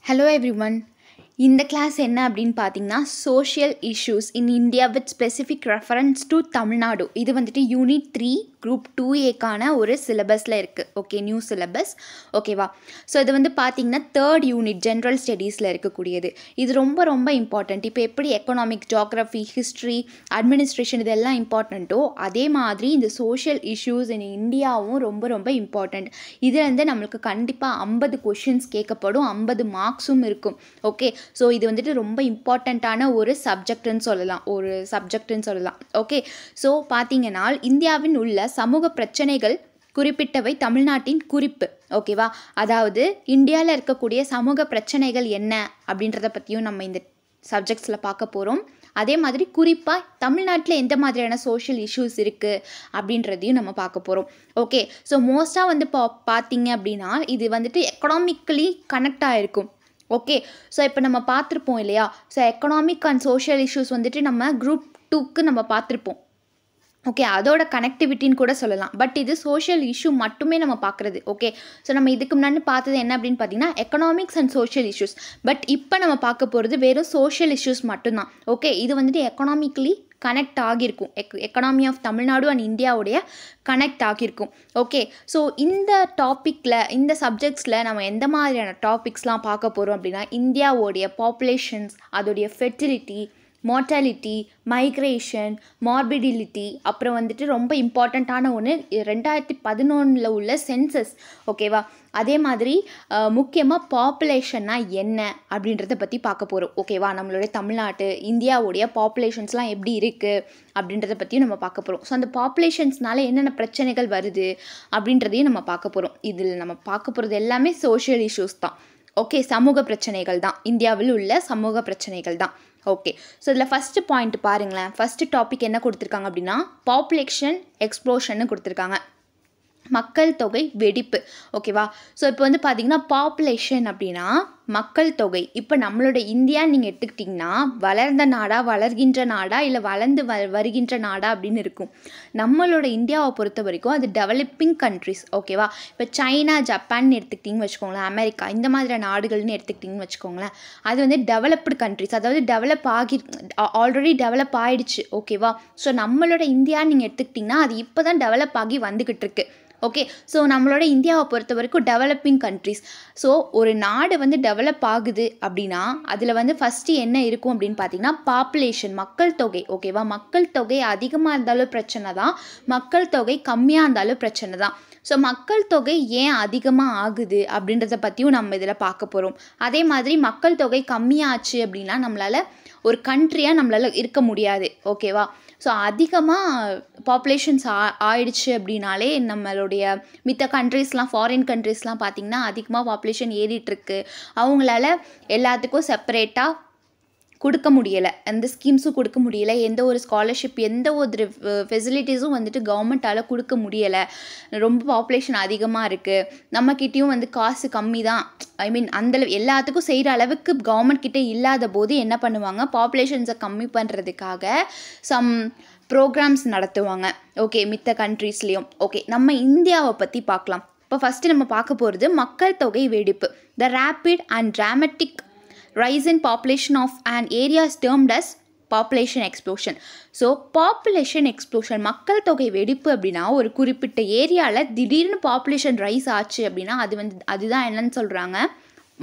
Hello everyone. இந்த class என்ன அப்படின்னு பார்த்தீங்கன்னா social issues in India with specific reference to Tamil Nadu. இது வந்துட்டு யூனிட் 3 குரூப் 2A ஒரு சிலபஸில் இருக்குது. Okay, new syllabus. ஓகேவா? ஸோ இது வந்து பார்த்தீங்கன்னா 3rd யூனிட் ஜென்ரல் ஸ்டடீஸில் இருக்கக்கூடியது. இது ரொம்ப ரொம்ப இம்பார்ட்டண்ட். இப்போ எப்படி எக்கனாமிக், ஜியாகிரஃபி, ஹிஸ்ட்ரி, அட்மினிஸ்ட்ரேஷன் இதெல்லாம் இம்பார்ட்டண்ட்டோ அதே மாதிரி இந்த சோஷியல் இஷ்யூஸ் இன் இந்தியாவும் ரொம்ப ரொம்ப இம்பார்ட்டண்ட். இதுலேருந்து நம்மளுக்கு கண்டிப்பாக 50 கொஷின்ஸ் கேட்கப்படும், 50 மார்க்ஸும் இருக்கும். ஓகே, ஸோ இது வந்துட்டு ரொம்ப இம்பார்ட்டண்ட்டான ஒரு சப்ஜெக்ட்னு சொல்லலாம். ஓகே, ஸோ பார்த்தீங்கன்னா இந்தியாவின் உள்ள சமூக பிரச்சனைகள் குறிப்பிட்டவை தமிழ்நாட்டின் குறிப்பு. ஓகேவா? அதாவது இந்தியாவில் இருக்கக்கூடிய சமூக பிரச்சனைகள் என்ன அப்படின்றத பற்றியும் நம்ம இந்த சப்ஜெக்ட்ஸில் பார்க்க போகிறோம். அதே மாதிரி குறிப்பாக தமிழ்நாட்டில் எந்த மாதிரியான சோஷியல் இஷ்யூஸ் இருக்குது அப்படின்றதையும் நம்ம பார்க்க போகிறோம். ஓகே, ஸோ மோஸ்ட்டாக வந்து பார்த்தீங்க அப்படின்னா இது வந்துட்டு எக்கனாமிக்கலி கனெக்ட் ஆகிருக்கும். ஓகே, ஸோ இப்போ நம்ம பார்த்துருப்போம் இல்லையா? So economic and social issues வந்துட்டு நம்ம குரூப் 2க்கு நம்ம பார்த்துருப்போம். ஓகே, அதோட கனெக்டிவிட்டின்னு கூட சொல்லலாம். பட் இது சோஷியல் இஷ்யூ மட்டுமே நம்ம பார்க்குறது. ஓகே, ஸோ நம்ம இதுக்கு முன்னாடி பார்த்தது என்ன அப்படின்னு பார்த்தீங்கன்னா economics and social issues. But இப்போ நம்ம பார்க்க போகிறது வெறும் சோஷியல் இஷ்யூஸ் மட்டும்தான். ஓகே, இது வந்துட்டு எக்கனாமிக்கலி கனெக்ட் ஆகியிருக்கும். எக்கனாமி ஆஃப் தமிழ்நாடு அண்ட் இந்தியாவுடைய கனெக்ட் ஆகியிருக்கும். ஓகே, ஸோ இந்த டாப்பிக்கில், இந்த சப்ஜெக்ட்ஸில் நம்ம எந்த மாதிரியான டாபிக்ஸ்லாம் பார்க்க போகிறோம் அப்படின்னா இந்தியாவோடைய பாப்புலேஷன்ஸ், அதோடைய ஃபெர்டிலிட்டி, மார்ட்டாலிட்டி, மைக்ரேஷன், மார்பிடிலிட்டி, அப்புறம் வந்துட்டு ரொம்ப இம்பார்ட்டண்ட்டான ஒன்று 2011 உள்ள சென்சஸ். ஓகேவா? அதே மாதிரி முக்கியமாக பாப்புலேஷன்னா என்ன அப்படின்றத பற்றி பார்க்க போகிறோம். ஓகேவா? நம்மளுடைய தமிழ்நாட்டு, இந்தியாவுடைய பாப்புலேஷன்ஸ்லாம் எப்படி இருக்குது அப்படின்றத பற்றியும் நம்ம பார்க்க போகிறோம். ஸோ அந்த பாப்புலேஷன்ஸ்னால என்னென்ன பிரச்சனைகள் வருது அப்படின்றதையும் நம்ம பார்க்க போகிறோம். இதில் நம்ம பார்க்க போகிறது எல்லாமே சோஷியல் இஷ்யூஸ் தான். ஓகே, சமூக பிரச்சனைகள் தான், இந்தியாவில் உள்ள சமூக பிரச்சனைகள் தான். ஓகே, ஸோ இதில் ஃபஸ்ட்டு பாயிண்ட் பாருங்களேன். ஃபஸ்ட்டு டாபிக் என்ன கொடுத்துருக்காங்க அப்படின்னா பாப்புலேஷன் எக்ஸ்ப்ளோஷன்னு கொடுத்துருக்காங்க. மக்கள் தொகை வெடிப்பு. ஓகேவா? ஸோ இப்போ வந்து பார்த்தீங்கன்னா பாப்புலேஷன் அப்படின்னா மக்கள் தொகை. இப்போ நம்மளோட இந்தியா நீங்கள் எடுத்துக்கிட்டிங்கன்னா வளர்ந்த நாடா, வளர்கின்ற நாடா, இல்லை வளர்ந்து வருகின்ற நாடா அப்படின்னு இருக்கும். நம்மளோட இந்தியாவை பொறுத்த வரைக்கும் அது டெவலப்பிங் கண்ட்ரிஸ். ஓகேவா? இப்போ சைனா, ஜப்பான் எடுத்துக்கிட்டிங்கன்னு வச்சுக்கோங்களேன், அமெரிக்கா, இந்த மாதிரியான நாடுகள்னு எடுத்துக்கிட்டிங்கன்னு வச்சுக்கோங்களேன், அது வந்து டெவலப்டு கண்ட்ரிஸ், அதாவது ஆல்ரெடி டெவலப் ஆகிடுச்சு. ஓகேவா? ஸோ நம்மளோட இந்தியா நீங்கள் எடுத்துக்கிட்டிங்கன்னா அது இப்போ தான் டெவலப் ஆகி வந்துக்கிட்டு இருக்கு. ஓகே, ஸோ நம்மளோட இந்தியாவை பொறுத்த வரைக்கும் டெவலப்பிங் கண்ட்ரிஸ். ஸோ ஒரு நாடு வந்து டெவலப் ஆகுது அப்படின்னா அதில் வந்து ஃபஸ்ட்டு என்ன இருக்கும் அப்படின்னு பார்த்தீங்கன்னா பாப்புலேஷன், மக்கள் தொகை. ஓகேவா? மக்கள் தொகை அதிகமாக இருந்தாலும் பிரச்சனை தான், மக்கள் தொகை கம்மியாக இருந்தாலும் பிரச்சனை தான். ஸோ மக்கள் தொகை ஏன் அதிகமாக ஆகுது அப்படின்றத பற்றியும் நம்ம இதில் பார்க்க போகிறோம். அதே மாதிரி மக்கள் தொகை கம்மியாச்சு அப்படின்னா நம்மளால் ஒரு கண்ட்ரியாக நம்மளால் இருக்க முடியாது. ஓகேவா? ஸோ அதிகமாக பாப்புலேஷன்ஸ் ஆயிடுச்சு அப்படின்னாலே நம்மளுடைய மித்த கண்ட்ரீஸ்லாம், ஃபாரின் கண்ட்ரீஸ்லாம் பார்த்திங்கன்னா அதிகமாக பாப்புலேஷன் ஏறிட்டுருக்கு. அவங்களால எல்லாத்துக்கும் செப்பரேட்டாக கொடுக்க முடியலை, எந்த ஸ்கீம்ஸும் கொடுக்க முடியலை, எந்த ஒரு ஸ்காலர்ஷிப், எந்த ஒரு ஃபெசிலிட்டிஸும் வந்துட்டு கவர்மெண்ட்டால் கொடுக்க முடியலை. ரொம்ப பாப்புலேஷன் அதிகமாக இருக்குது, நம்மக்கிட்டேயும் வந்து காசு கம்மி தான். எல்லாத்துக்கும் செய்கிற அளவுக்கு கவர்மெண்ட் கிட்டே இல்லாத போது என்ன பண்ணுவாங்க, பாப்புலேஷன்ஸை கம்மி பண்ணுறதுக்காக சம் ப்ரோக்ராம்ஸ் நடத்துவாங்க. ஓகே, மித்த கண்ட்ரீஸ்லேயும். ஓகே, நம்ம இந்தியாவை பற்றி பார்க்கலாம். இப்போ ஃபஸ்ட்டு நம்ம பார்க்க போகிறது மக்கள் தொகை வெடிப்பு. The rapid and dramatic rise in population of an area is termed as population explosion. So population explosion, மக்கள் தொகை வெடிப்பு அப்படின்னா ஒரு குறிப்பிட்ட ஏரியாவில் திடீர்னு பாப்புலேஷன் ரைஸ் ஆச்சு அப்படின்னா அதுதான் என்னன்னு சொல்கிறாங்க,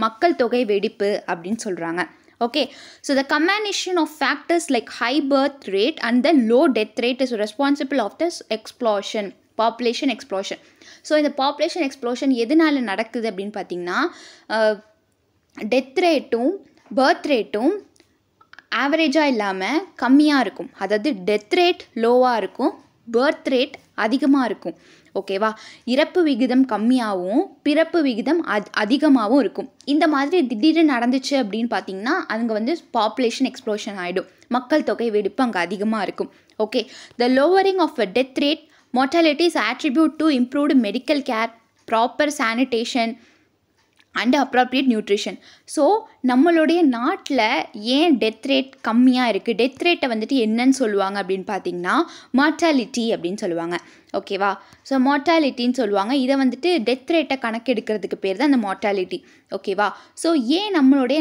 மக்கள் தொகை வெடிப்பு அப்படின்னு சொல்கிறாங்க. Okay, so the combination of factors like high birth rate and the low death rate is responsible of this explosion, population explosion. So இந்த பாப்புலேஷன் எக்ஸ்ப்ளோஷன் எதனால நடக்குது அப்படின்னு பார்த்தீங்கன்னா டெத் ரேட்டும் பர்த் ரேட்டும் ஆவரேஜாக இல்லாமல் கம்மியாக இருக்கும். அதாவது டெத் ரேட் லோவாக இருக்கும், பர்த் ரேட் அதிகமாக இருக்கும். ஓகேவா? இறப்பு விகிதம் கம்மியாகவும் பிறப்பு விகிதம் அதிகமாகவும் இருக்கும். இந்த மாதிரி திடீர்னு நடந்துச்சு அப்படின்னு பார்த்தீங்கன்னா அங்கே வந்து பாப்புலேஷன் எக்ஸ்ப்ளோஷன் ஆகிடும், மக்கள் தொகை வெடிப்பு அங்கே அதிகமாக இருக்கும். Okay, the lowering of a death rate mortality is attributed to improved medical care, proper sanitation and appropriate nutrition. So நம்மளுடைய நாட்டில் ஏன் டெத் ரேட் கம்மியாக இருக்குது, டெத் ரேட்டை வந்துட்டு என்னன்னு சொல்லுவாங்க அப்படின்னு பார்த்தீங்கன்னா மார்ட்டாலிட்டி அப்படின்னு சொல்லுவாங்க. ஓகேவா? ஸோ மார்ட்டாலிட்டின்னு சொல்லுவாங்க. இதை வந்துட்டு டெத் ரேட்டை கணக்கெடுக்கிறதுக்கு பேர் தான் அந்த மார்ட்டாலிட்டி. ஓகேவா? ஸோ ஏன் நம்மளுடைய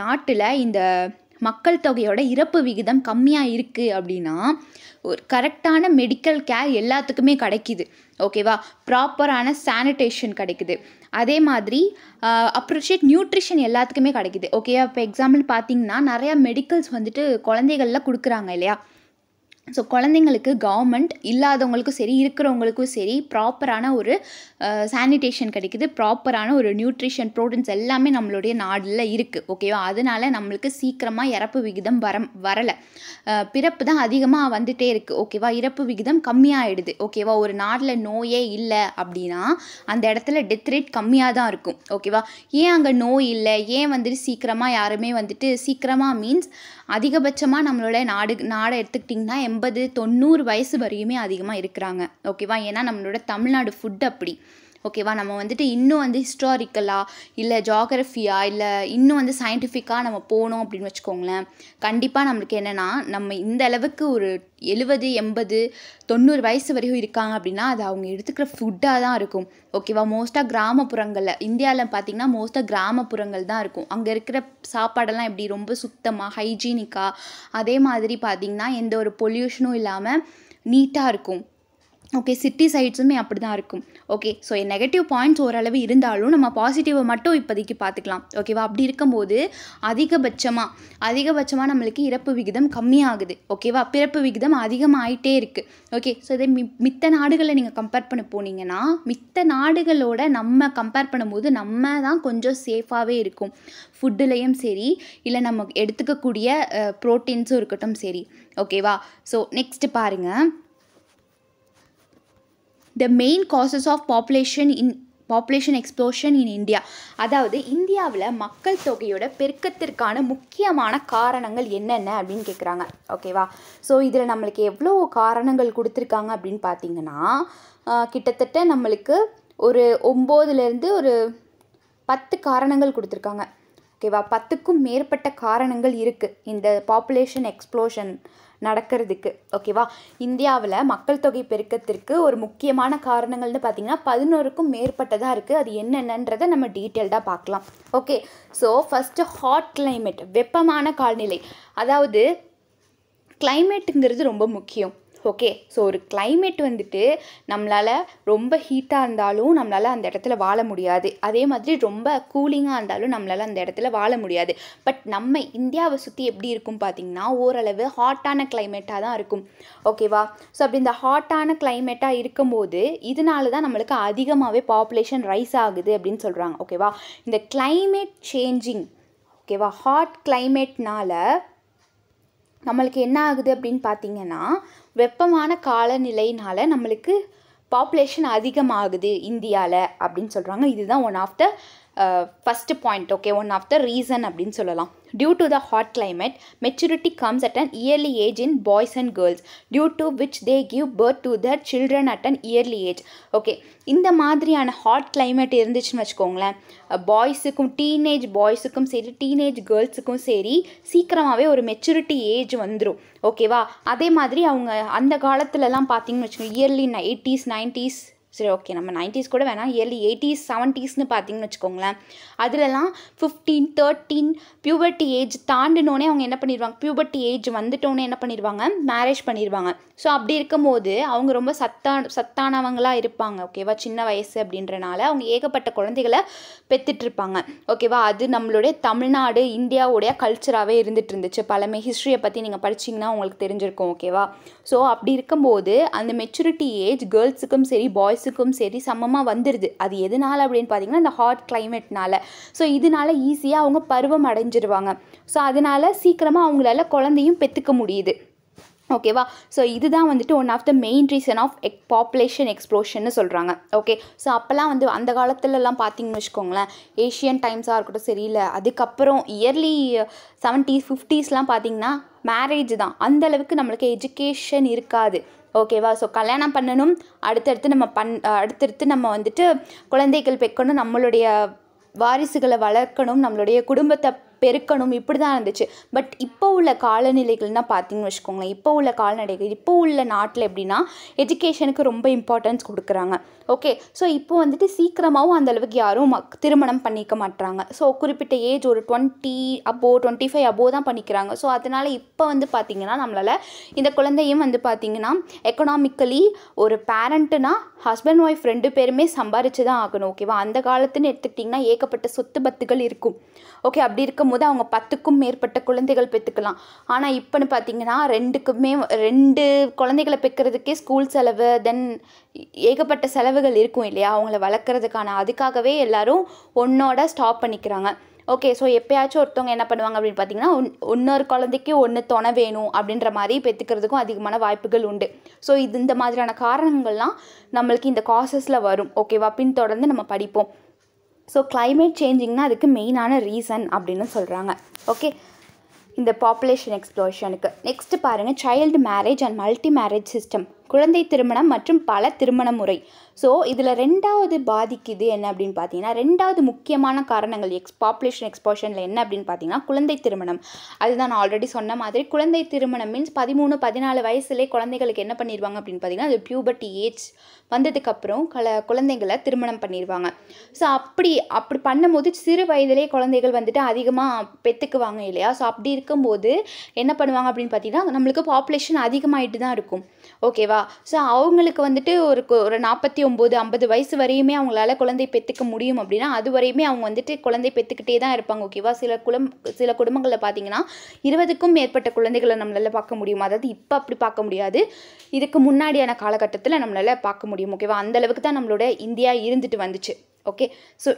நாட்டில் இந்த மக்கள் தொகையோட இறப்பு விகிதம் கம்மியாக இருக்குது அப்படின்னா, ஒரு கரெக்டான மெடிக்கல் கேர் எல்லாத்துக்குமே கிடைக்கிது. ஓகேவா? ப்ராப்பரான சானிடேஷன் கிடைக்குது. அதே மாதிரி அப்ரிஷியேட் நியூட்ரிஷன் எல்லாத்துக்குமே கிடைக்குது. ஓகேவா? இப்போ எக்ஸாம்பிள் பார்த்தீங்கன்னா நிறையா மெடிக்கல்ஸ் வந்துட்டு குழந்தைகளில் கொடுக்குறாங்க இல்லையா? ஸோ குழந்தைங்களுக்கு கவர்மெண்ட் இல்லாதவங்களுக்கும் சரி இருக்கிறவங்களுக்கும் சரி ப்ராப்பரான ஒரு சானிடேஷன் கிடைக்குது, ப்ராப்பரான ஒரு நியூட்ரிஷன் ப்ரோட்டீன்ஸ் எல்லாமே நம்மளுடைய நாடில் இருக்குது. ஓகேவா? அதனால நம்மளுக்கு சீக்கிரமாக இறப்பு விகிதம் வரலை. பிறப்பு தான் அதிகமாக வந்துகிட்டே இருக்குது. ஓகேவா? இறப்பு விகிதம் கம்மியாகிடுது. ஓகேவா? ஒரு நாட்டில் நோயே இல்லை அப்படின்னா அந்த இடத்துல டெத் ரேட் கம்மியாக தான் இருக்கும். ஓகேவா? ஏன் அங்கே நோய் இல்லை, ஏன் வந்துட்டு சீக்கிரமாக யாருமே வந்துட்டு சீக்கிரமாக மீன்ஸ் அதிகபட்சமாக நம்மளோட நாடை எடுத்துக்கிட்டிங்கன்னா 80-90 வயசு வரையுமே அதிகமாக இருக்கிறாங்க. ஓகேவா? ஏன்னா நம்மளோட தமிழ்நாடு ஃபுட் அப்படி. ஓகேவா? நம்ம வந்துட்டு இன்னும் வந்து ஹிஸ்டாரிக்கலாக இல்லை ஜாகிரஃபியாக இல்லை இன்னும் வந்து சயின்டிஃபிக்காக நம்ம போனோம் அப்படின்னு வச்சுக்கோங்களேன், கண்டிப்பாக நம்மளுக்கு என்னென்னா நம்ம இந்த அளவுக்கு ஒரு 70-80-90 வயசு வரைக்கும் இருக்காங்க அப்படின்னா அது அவங்க எடுத்துக்கிற ஃபுட்டாக தான் இருக்கும். ஓகேவா? மோஸ்ட்டாக கிராமப்புறங்களில் இந்தியாவில் பார்த்திங்கன்னா மோஸ்ட்டாக கிராமப்புறங்கள் தான் இருக்கும். அங்கே இருக்கிற சாப்பாடெல்லாம் எப்படி ரொம்ப சுத்தமாக ஹைஜீனிக்காக, அதே மாதிரி பார்த்திங்கன்னா எந்த ஒரு பொல்யூஷனும் இல்லாமல் நீட்டாக இருக்கும். ஓகே, சிட்டி சைட்ஸுமே அப்படி தான் இருக்கும். ஓகே, ஸோ நெகட்டிவ் பாயிண்ட்ஸ் ஓரளவு இருந்தாலும் நம்ம பாசிட்டிவை மட்டும் இப்போதைக்கு பார்த்துக்கலாம். ஓகேவா? அப்படி இருக்கும்போது அதிகபட்சமாக நம்மளுக்கு இறப்பு விகிதம் கம்மியாகுது. ஓகேவா? பிறப்பு விகிதம் அதிகமாகிட்டே இருக்குது. ஓகே, ஸோ இதை மித்த நாடுகளை நீங்கள் கம்பேர் பண்ண போனீங்கன்னா மித்த நாடுகளோட நம்ம கம்பேர் பண்ணும்போது நம்ம தான் கொஞ்சம் சேஃபாகவே இருக்கும். ஃபுட்டுலேயும் சரி இல்லை நம்ம எடுத்துக்கக்கூடிய ப்ரோட்டீன்ஸும் இருக்கட்டும் சரி. ஓகேவா? ஸோ நெக்ஸ்ட்டு பாருங்கள், the main causes of population explosion in India. அதாவது இந்தியாவில் மக்கள் தொகையோட பெருக்கத்திற்கான முக்கியமான காரணங்கள் என்னென்ன அப்படின்னு கேட்குறாங்க. ஓகேவா? ஸோ இதில் நம்மளுக்கு எவ்வளோ காரணங்கள் கொடுத்துருக்காங்க அப்படின்னு பார்த்தீங்கன்னா கிட்டத்தட்ட நம்மளுக்கு ஒரு 9லேருந்து ஒரு 10 காரணங்கள் கொடுத்துருக்காங்க. ஓகேவா? 10க்கும் மேற்பட்ட காரணங்கள் இருக்குது இந்த பாப்புலேஷன் எக்ஸ்ப்ளோஷன் நடக்கிறதுக்கு. ஓகேவா? இந்தியாவில் மக்கள் தொகை பெருக்கத்திற்கு ஒரு முக்கியமான காரணங்கள்னு பார்த்திங்கன்னா 11க்கும் மேற்பட்டதாக இருக்குது. அது என்னென்னன்றதை நம்ம டீட்டெயில்டாக பார்க்கலாம். Okay, so first hot climate, வெப்பமான காலநிலை. அதாவது கிளைமேட்டுங்கிறது ரொம்ப முக்கியம். ஓகே, ஸோ ஒரு கிளைமேட் வந்துட்டு நம்மளால் ரொம்ப ஹீட்டாக இருந்தாலும் நம்மளால் அந்த இடத்துல வாழ முடியாது, அதே மாதிரி ரொம்ப கூலிங்காக இருந்தாலும் நம்மளால் அந்த இடத்துல வாழ முடியாது. பட் நம்ம இந்தியாவை சுற்றி எப்படி இருக்கும் பார்த்திங்கன்னா ஓரளவு ஹாட்டான கிளைமேட்டாக தான் இருக்கும். ஓகேவா? ஸோ அப்படி இந்த ஹாட்டான கிளைமேட்டாக இருக்கும்போது இதனால தான் நம்மளுக்கு அதிகமாகவே பாப்புலேஷன் ரைஸ் ஆகுது அப்படின்னு சொல்கிறாங்க. ஓகேவா? இந்த கிளைமேட் சேஞ்சிங், ஓகேவா, ஹாட் கிளைமேட்னால நம்மளுக்கு என்ன ஆகுது அப்படின்னு பார்த்தீங்கன்னா வெப்பமான காலநிலையினால் நம்மளுக்கு பாப்புலேஷன் அதிகமாகுது இந்தியாவில் அப்படின்னு சொல்கிறாங்க. இதுதான் one of the first point. Okay, one of the reason அப்படின்னு சொல்லலாம். Due to the hot climate, maturity comes at an early age in boys and girls, due to which they give birth to their children at an early age. Okay, இந்த மாதிரியான hot climate இருந்துச்சுன்னு வச்சுக்கோங்களேன், பாய்ஸுக்கும் teenage பாய்ஸுக்கும் சரி teenage கேர்ள்ஸுக்கும் சரி சீக்கிரமாகவே ஒரு maturity age வந்துடும். ஓகேவா? அதே மாதிரி அவங்க அந்த காலத்துலலாம் பார்த்தீங்கன்னு வச்சுக்கோங்க, இயர்லி 80s 90s, சரி ஓகே நம்ம 90s கூட வேணாம், இயர்லி 80s 70sன்னு பார்த்தீங்கன்னு வச்சுக்கோங்களேன், அதிலலாம் 15 13 பியூபர்ட்டி ஏஜ் தாண்டினோடனே அவங்க என்ன பண்ணிடுவாங்க, பியூபர்ட்டி ஏஜ் வந்துட்டோன்னே என்ன பண்ணிடுவாங்க, மேரேஜ் பண்ணிடுவாங்க. ஸோ அப்படி இருக்கும்போது அவங்க ரொம்ப சத்தானவங்களாக இருப்பாங்க. ஓகேவா? சின்ன வயசு அப்படின்றனால அவங்க ஏகப்பட்ட குழந்தைகளை பெற்றுட்ருப்பாங்க. ஓகேவா? அது நம்மளுடைய தமிழ்நாடு இந்தியாவுடைய கல்ச்சராகவே இருந்துகிட்டு இருந்துச்சு. பழமை ஹிஸ்ட்ரியை பற்றி நீங்கள் படிச்சிங்கன்னா உங்களுக்கு தெரிஞ்சிருக்கும். ஓகேவா? ஸோ அப்படி இருக்கும்போது அந்த மெச்சூரிட்டி ஏஜ் கேர்ள்ஸுக்கும் சரி பாய்ஸுக்கும் சரி சமமாக வந்துடுது. அது எதனால் அப்படின்னு பார்த்தீங்கன்னா இந்த ஹாட் கிளைமேட்னால. ஸோ இதனால ஈஸியாக அவங்க பருவம் அடைஞ்சிருவாங்க. ஸோ அதனால் சீக்கிரமாக அவங்களால குழந்தையும் பெற்றுக்க முடியுது. ஓகேவா? ஸோ இதுதான் வந்துட்டு one of the main reason of population எக்ஸ்ப்ளோஷன்னு சொல்கிறாங்க. ஓகே, ஸோ அப்போல்லாம் வந்து அந்த காலத்துலலாம் பார்த்தீங்கன்னு வச்சுக்கோங்களேன், ஏஷியன் டைம்ஸாக இருக்கட்டும் சரியில்லை, அதுக்கப்புறம் இயர்லி 70s 50sலாம் பார்த்தீங்கன்னா மேரேஜ் தான், அந்தளவுக்கு நம்மளுக்கு எஜுகேஷன் இருக்காது. ஓகேவா? ஸோ கல்யாணம் பண்ணணும், அடுத்தடுத்து நம்ம வந்துட்டு குழந்தைகள் பெக்கணும், நம்மளுடைய வாரிசுகளை வளர்க்கணும், நம்மளுடைய குடும்பத்தை பெருக்கணும், இப்படி தான் இருந்துச்சு. பட் இப்போ உள்ள காலநிலைகள்னால் பார்த்தீங்கன்னு வச்சுக்கோங்களேன், இப்போ உள்ள கால்நடைகள் இப்போ உள்ள நாட்டில் எப்படின்னா எஜுகேஷனுக்கு ரொம்ப இம்பார்ட்டன்ஸ் கொடுக்குறாங்க. ஓகே, ஸோ இப்போ வந்துட்டு சீக்கிரமாகவும் அந்தளவுக்கு யாரும் திருமணம் பண்ணிக்க மாட்டுறாங்க. ஸோ குறிப்பிட்ட ஏஜ் ஒரு 25 அபோவ் தான் பண்ணிக்கிறாங்க. ஸோ அதனால் இப்போ வந்து பார்த்திங்கன்னா நம்மளால் இந்த குழந்தையும் வந்து பார்த்திங்கன்னா எக்கனாமிக்கலி ஒரு பேரண்ட்டுனா ஹஸ்பண்ட் ஒய்ஃப் 2 பேருமே சம்பாரித்து தான் ஆகணும். ஓகேவா? அந்த காலத்துன்னு எடுத்துக்கிட்டிங்கன்னா ஏகப்பட்ட சொத்து பத்துகள் இருக்கும். ஓகே, அப்படி இருக்கும்போது அவங்க 10க்கும் மேற்பட்ட குழந்தைகள் பெற்றுக்கலாம். ஆனால் இப்போன்னு பார்த்தீங்கன்னா 2 குழந்தைகளை பெக்கிறதுக்கே ஸ்கூல் செலவு, தென் ஏகப்பட்ட செலவுகள் இருக்கும் இல்லையா அவங்கள வளர்க்குறதுக்கான. அதுக்காகவே எல்லோரும் ஒன்றோட ஸ்டாப் பண்ணிக்கிறாங்க. ஓகே, ஸோ எப்போயாச்சும் ஒருத்தவங்க என்ன பண்ணுவாங்க அப்படின்னு பார்த்தீங்கன்னா இன்னொரு குழந்தைக்கு ஒன்று துணை வேணும் அப்படின்ற மாதிரி பெற்றுக்கிறதுக்கும் அதிகமான வாய்ப்புகள் உண்டு. ஸோ இந்த மாதிரியான காரணங்கள்லாம் நம்மளுக்கு இந்த காசஸில் வரும். ஓகேவா? பின்தொடர்ந்து நம்ம படிப்போம். ஸோ கிளைமேட் சேஞ்சிங்னா அதுக்கு மெயினான ரீசன் அப்படின்னு சொல்கிறாங்க. ஓகே, இந்த பாப்புலேஷன் எக்ஸ்ப்ளோஷனுக்கு. நெக்ஸ்ட்டு பாருங்கள், child marriage and multi marriage system, குழந்தை திருமணம் மற்றும் பல திருமண முறை. ஸோ இதில் 2வது பாதிக்குது என்ன அப்படின்னு பார்த்தீங்கன்னா, 2வது முக்கியமான காரணங்கள் பாப்புலேஷன் எக்ஸ்ப்ளோஷனில் என்ன அப்படின்னு பார்த்தீங்கன்னா குழந்தை திருமணம். அதுதான் நான் ஆல்ரெடி சொன்ன மாதிரி குழந்தை திருமணம் மீன்ஸ் 13-14 வயசுலேயே குழந்தைகளுக்கு என்ன பண்ணிடுவாங்க அப்படின்னு பார்த்தீங்கன்னா அது பியூபர்ட்டி ஏஜ் வந்ததுக்கப்புறம் குழந்தைங்களை திருமணம் பண்ணிடுவாங்க. ஸோ அப்படி பண்ணும்போது சிறு வயதிலே குழந்தைகள் வந்துட்டு அதிகமாக பெற்றுக்குவாங்க இல்லையா? ஸோ அப்படி இருக்கும்போது என்ன பண்ணுவாங்க அப்படின்னு பார்த்தீங்கன்னா நம்மளுக்கு பாப்புலேஷன் அதிகமாகிட்டு தான் இருக்கும். ஓகேவா? ஸோ அவங்களுக்கு வந்துட்டு ஒரு 49-50 வயசு வரையுமே அவங்களால குழந்தை பெற்றுக்க முடியும் அப்படின்னா அது வரையுமே அவங்க வந்துட்டு குழந்தை பெற்றுக்கிட்டே தான் இருப்பாங்க. ஓகேவா? சில குடும்பங்களில் பார்த்தீங்கன்னா 20க்கும் மேற்பட்ட குழந்தைகளை நம்மளால் பார்க்க முடியும். அதாவது இப்போ அப்படி பார்க்க முடியாது, இதுக்கு முன்னாடியான காலகட்டத்தில் நம்மளால் பார்க்க முடியும். ஓகேவா? அந்தளவுக்கு தான் நம்மளோட இந்தியா இருந்துட்டு வந்துச்சு. Okay, so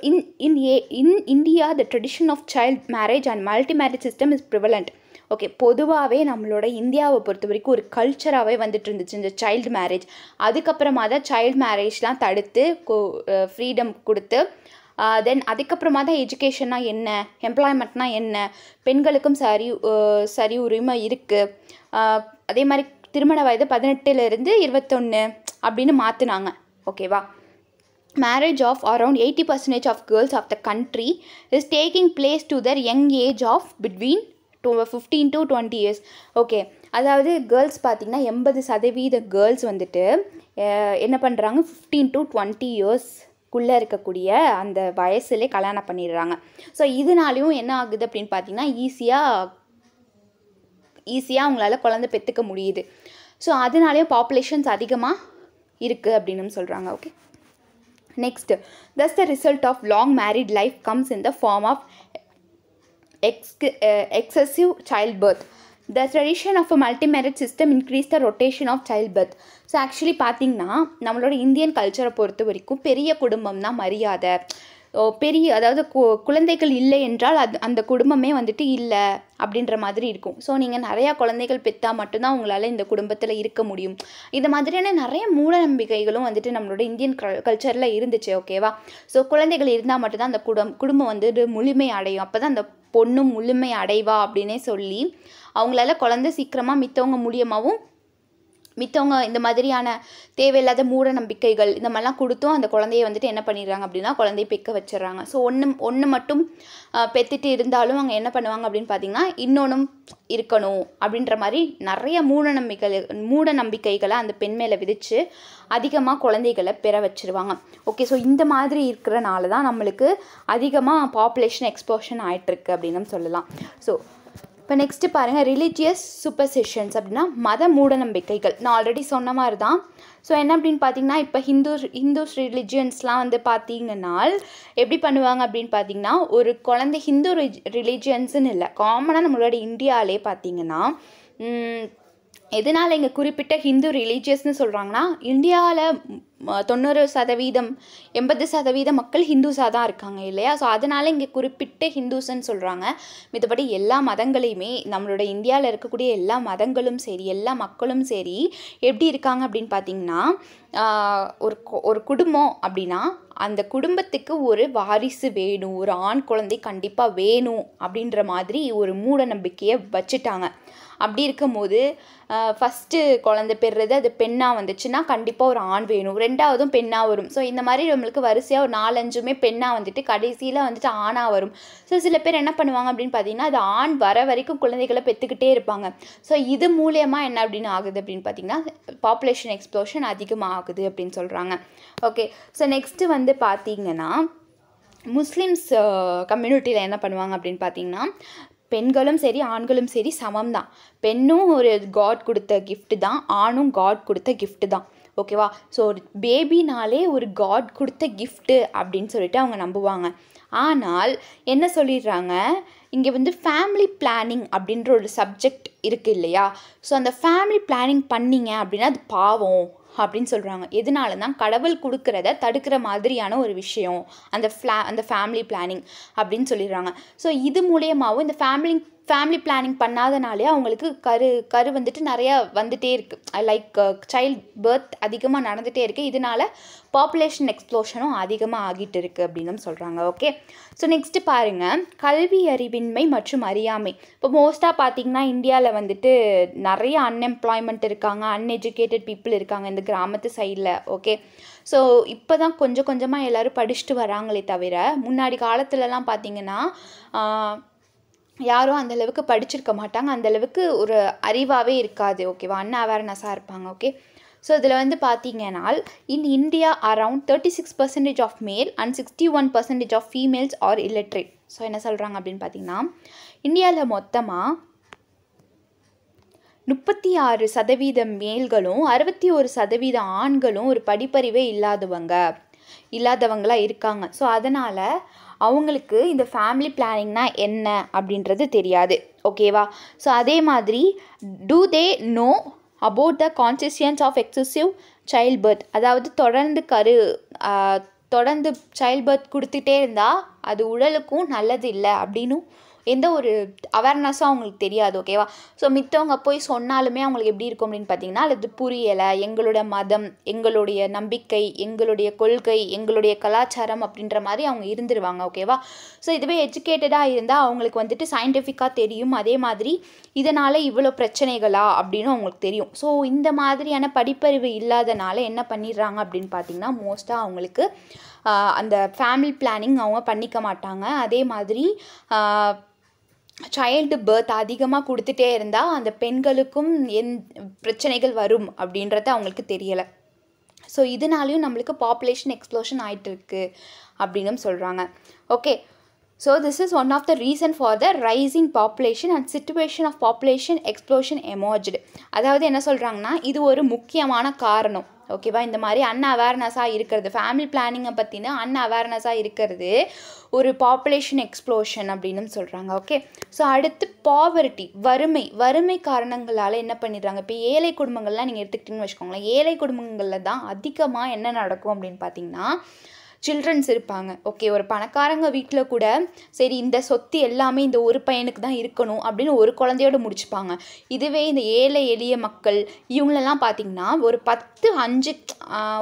in India the tradition of child marriage and multi marriage system is prevalent. Okay, பொதுவாகவே நம்மளோட இந்தியாவை பொறுத்த வரைக்கும் ஒரு கல்ச்சராகவே வந்துட்டு இருந்துச்சு இந்த சைல்டு மேரேஜ். அதுக்கப்புறமா தான் சைல்டு மேரேஜ்லாம் தடுத்து ஃப்ரீடம் கொடுத்து தென் அதுக்கப்புறமா தான் எஜுகேஷன்னா என்ன, எம்ப்ளாய்மெண்ட்னா என்ன, பெண்களுக்கும் சரி உரிமை இருக்குது. அதே மாதிரி திருமண வயது 18லேருந்து 21 அப்படின்னு மாற்றினாங்க. ஓகேவா? Marriage of around 80% of girls of the country is taking place to their young age of between 15 to 20 years. Okay, அதாவது கேர்ள்ஸ் பார்த்திங்கன்னா 80% கேர்ள்ஸ் வந்துட்டு என்ன பண்ணுறாங்க 15 to 20 இயர்ஸ்க்குள்ளே இருக்கக்கூடிய அந்த வயசுலே கல்யாணம் பண்ணிடுறாங்க. ஸோ இதனாலையும் என்ன ஆகுது அப்படின்னு பார்த்தீங்கன்னா ஈஸியாக அவங்களால குழந்தை பெற்றுக்க முடியுது. ஸோ அதனாலேயும் பாப்புலேஷன்ஸ் அதிகமாக இருக்குது அப்படின்னு சொல்கிறாங்க. Okay, next, thus the result of long married life comes in the form of excessive childbirth. The tradition of a multi-marriage system increased the rotation of childbirth. So actually பார்த்திங்கன்னா நம்மளோட Indian கல்ச்சரை பொறுத்த வரைக்கும் பெரிய குடும்பம்னா மரியாதை, அதாவது குழந்தைகள் இல்லை என்றால் அந்த குடும்பமே வந்துட்டு இல்லை அப்படின்ற மாதிரி இருக்கும். ஸோ நீங்கள் நிறையா குழந்தைகள் பெற்றா மட்டும்தான் உங்களால் இந்த குடும்பத்தில் இருக்க முடியும். இந்த மாதிரியான நிறைய மூட நம்பிக்கைகளும் வந்துட்டு நம்மளோட இந்தியன் கல்ச்சரில் இருந்துச்சு. ஓகேவா? ஸோ குழந்தைகள் இருந்தால் மட்டும்தான் அந்த குடும்பம் வந்துட்டு முழுமை அடையும், அப்போ தான் அந்த பொண்ணும் முழுமை அடைவா அப்படின்னே சொல்லி அவங்களால குழந்தை சீக்கிரமாக மித்தவங்க இந்த மாதிரியான தேவையில்லாத மூட நம்பிக்கைகள் இந்த மாதிரிலாம் கொடுத்தும் அந்த குழந்தைய வந்துட்டு என்ன பண்ணிடுறாங்க அப்படின்னா குழந்தைய பெக்க வச்சிடுறாங்க. ஸோ ஒன்று மட்டும் பெற்றுட்டு இருந்தாலும் அவங்க என்ன பண்ணுவாங்க அப்படின்னு பார்த்தீங்கன்னா இன்னொன்றும் இருக்கணும் அப்படின்ற மாதிரி நிறைய மூட நம்பிக்கைகளை அந்த பெண் மேலே விதித்து அதிகமாக குழந்தைகளை பெற வச்சுருவாங்க. ஓகே, ஸோ இந்த மாதிரி இருக்கிறனால தான் நம்மளுக்கு அதிகமாக பாப்புலேஷன் எக்ஸ்ப்ளோஷன் ஆகிட்டுருக்கு அப்படின்னு சொல்லலாம். ஸோ இப்போ நெக்ஸ்ட்டு பாருங்கள், ரிலீஜியஸ் சூப்பர்ஸ்டிஷன்ஸ் அப்படின்னா மத மூட நம்பிக்கைகள். நான் ஆல்ரெடி சொன்ன மாதிரி தான். ஸோ என்ன அப்படின்னு பார்த்தீங்கன்னா இப்போ ஹிந்துஸ் ரிலிஜியன்ஸ்லாம் வந்து பார்த்தீங்கன்னா எப்படி பண்ணுவாங்க அப்படின்னு பார்த்தீங்கன்னா ஒரு குழந்தை ஹிந்து ரிலிஜியன்ஸுன்னு இல்லை, காமனாக நம்மளோட இந்தியாவிலே பார்த்தீங்கன்னா எதனால் இங்கே குறிப்பிட்ட ஹிந்து ரிலீஜியஸ்னு சொல்கிறாங்கன்னா இந்தியாவில் 90% 80% மக்கள் ஹிந்துஸாக தான் இருக்காங்க இல்லையா. ஸோ அதனால் இங்கே குறிப்பிட்டு ஹிந்துஸ்ன்னு சொல்கிறாங்க. மத்தபடி எல்லா மதங்களையுமே நம்மளோட இந்தியாவில் இருக்கக்கூடிய எல்லா மதங்களும் சரி, எல்லா மக்களும் சரி எப்படி இருக்காங்க அப்படின்னு பார்த்திங்கன்னா, ஒரு குடும்பம் அப்படின்னா அந்த குடும்பத்துக்கு ஒரு வாரிசு வேணும், ஒரு ஆண் குழந்தை கண்டிப்பாக வேணும் அப்படின்ற மாதிரி ஒரு மூட நம்பிக்கையை வச்சுட்டாங்க. அப்படி இருக்கும்போது ஃபஸ்ட்டு குழந்தை பெறுறது அது பெண்ணாக வந்துச்சுன்னா கண்டிப்பாக ஒரு ஆண் வேணும், ரெண்டாவதும் பெண்ணாக வரும். ஸோ இந்த மாதிரி நம்மளுக்கு வரிசையாக ஒரு 4-5 பெண்ணாக வந்துட்டு கடைசியில் வந்துட்டு ஆணாக வரும். ஸோ சில பேர் என்ன பண்ணுவாங்க அப்படின்னு பார்த்தீங்கன்னா, அது ஆண் வர வரைக்கும் குழந்தைகளை பெற்றுக்கிட்டே இருப்பாங்க. ஸோ இது மூலியமாக என்ன அப்படின்னு ஆகுது அப்படின்னு பார்த்தீங்கன்னா, பாப்புலேஷன் எக்ஸ்ப்ளோஷன் அதிகமாக ஆகுது அப்படின்னு சொல்கிறாங்க. ஓகே, ஸோ நெக்ஸ்ட்டு வந்து பார்த்திங்கன்னா, முஸ்லீம்ஸ் கம்யூனிட்டியில் என்ன பண்ணுவாங்க அப்படின்னு பார்த்தீங்கன்னா, பெண்களும் சரி ஆண்களும் சரி சமம் தான். பெண்ணும் ஒரு காட் கொடுத்த கிஃப்ட்டு தான், ஆணும் காட் கொடுத்த கிஃப்ட்டு தான். ஓகேவா. ஸோ ஒரு பேபினாலே ஒரு காட் கொடுத்த கிஃப்ட்டு அப்படின்னு சொல்லிட்டு அவங்க நம்புவாங்க. ஆனால் என்ன சொல்லிடுறாங்க, இங்கே வந்து ஃபேமிலி பிளானிங் அப்படின்ற ஒரு சப்ஜெக்ட் இருக்குது இல்லையா. ஸோ அந்த ஃபேமிலி பிளானிங் பண்ணிங்க அப்படின்னா அது பாவம் அப்படின்னு சொல்கிறாங்க. எதனாலனா கடவுள் கொடுக்குறத தடுக்கிற மாதிரியான ஒரு விஷயம் அந்த ஃபேமிலி பிளானிங் அப்படின்னு சொல்லிடுறாங்க. ஸோ இது மூலியமாகவும் இந்த ஃபேமிலி பிளானிங் பண்ணாதனாலே அவங்களுக்கு கரு வந்துட்டு நிறையா வந்துகிட்டே இருக்குது. லைக் சைல்ட் பர்த் அதிகமாக நடந்துகிட்டே இருக்குது. இதனால் பாப்புலேஷன் எக்ஸ்ப்ளோஷனும் அதிகமாக ஆகிட்டு இருக்குது அப்படின்னு சொல்கிறாங்க. ஓகே, ஸோ நெக்ஸ்ட்டு பாருங்கள், கல்வி அறிவின்மை மற்றும் அறியாமை. இப்போ மோஸ்ட்டாக பார்த்திங்கன்னா இந்தியாவில் வந்துட்டு நிறைய அன்எம்ப்ளாய்மெண்ட் இருக்காங்க, அன்எஜுகேட்டட் பீப்புள் இருக்காங்க இந்த கிராமத்து சைடில். ஓகே, ஸோ இப்போ தான் கொஞ்சம் கொஞ்சமாக எல்லோரும் படிச்சுட்டு வராங்களே தவிர, முன்னாடி காலத்துலலாம் பார்த்திங்கன்னா யாரும் அந்தளவுக்கு படிச்சிருக்க மாட்டாங்க, அந்தளவுக்கு ஒரு அறிவாகவே இருக்காது. ஓகேவா, அவேர்னஸாக இருப்பாங்க. ஓகே, ஸோ இதில் வந்து பார்த்தீங்கன்னா in India around 36% of male and 61% of females are illiterate. So என்ன சொல்கிறாங்க அப்படின்னு பார்த்தீங்கன்னா, இந்தியாவில் மொத்தமாக 36% மேல்களும் 61% ஆண்களும் ஒரு படிப்பறிவே இல்லாதவங்களாக இருக்காங்க. ஸோ அதனால் அவங்களுக்கு இந்த ஃபேமிலி பிளானிங்னா என்ன அப்படின்றது தெரியாது. ஓகேவா. ஸோ அதே மாதிரி to they know about the conscience of excessive child birth. அதாவது தொடர்ந்து சைல்ட் பர்த் கொடுத்துட்டே இருந்தால் அது உடலுக்கும் நல்லது இல்லை அப்படின்னு எந்த ஒரு அவேர்னஸும் அவங்களுக்கு தெரியாது. ஓகேவா. ஸோ மித்தவங்க போய் சொன்னாலுமே அவங்களுக்கு எப்படி இருக்கும் அப்படின்னு பார்த்தீங்கன்னா, அது புரியலை, எங்களோட மதம், எங்களுடைய நம்பிக்கை, எங்களுடைய கொள்கை, எங்களுடைய கலாச்சாரம் அப்படின்ற மாதிரி அவங்க இருந்துருவாங்க. ஓகேவா. ஸோ இதுவே எஜுகேட்டடாக இருந்தால் அவங்களுக்கு வந்துட்டு சயின்டிஃபிக்காக தெரியும், அதே மாதிரி இதனால் இவ்வளோ பிரச்சனைகளா அப்படின்னு அவங்களுக்கு தெரியும். ஸோ இந்த மாதிரியான படிப்பறிவு இல்லாதனால என்ன பண்ணிடுறாங்க அப்படின்னு பார்த்தீங்கன்னா, மோஸ்ட்டாக அவங்களுக்கு அந்த ஃபேமிலி பிளானிங் அவங்க பண்ணிக்க மாட்டாங்க. அதே மாதிரி சைல்டு பர்த் அதிகமாக கொடுத்துட்டே இருந்தால் அந்த பெண்களுக்கும் பிரச்சனைகள் வரும் அப்படின்றது அவங்களுக்கு தெரியலை. ஸோ இதனாலையும் நம்மளுக்கு பாப்புலேஷன் எக்ஸ்ப்ளோஷன் ஆகிட்டு இருக்கு அப்படின்னு சொல்கிறாங்க. Okay, so this is one of the reason for the rising population and situation of population explosion emerged. அதாவது என்ன சொல்கிறாங்கன்னா, இது ஒரு முக்கியமான காரணம். ஓகேவா. இந்த மாதிரி அவேர்னஸாக இருக்கிறது, ஃபேமிலி பிளானிங்கை பற்றின அவேர்னஸாக இருக்கிறது ஒரு பாப்புலேஷன் எக்ஸ்ப்ளோஷன் அப்படின்னு சொல்கிறாங்க. ஓகே, ஸோ அடுத்து பாவர்ட்டி, வறுமை காரணங்களால் என்ன பண்ணிடுறாங்க. இப்போ ஏழை குடும்பங்கள்லாம் நீங்கள் எடுத்துக்கிட்டிங்கன்னு வச்சுக்கோங்களேன். ஏழை குடும்பங்களில் தான் அதிகமாக என்ன நடக்கும் அப்படின்னு பார்த்தீங்கன்னா, சில்ட்ரன்ஸ் இருப்பாங்க. ஓகே, ஒரு பணக்காரங்க வீட்டில் கூட சரி இந்த சொத்து எல்லாமே இந்த ஒரு பையனுக்கு தான் இருக்கணும் அப்படின்னு ஒரு குழந்தையோடு முடிச்சுப்பாங்க. இதுவே இந்த ஏழை எளிய மக்கள் இவங்களெல்லாம் பார்த்திங்கன்னா ஒரு 10, 5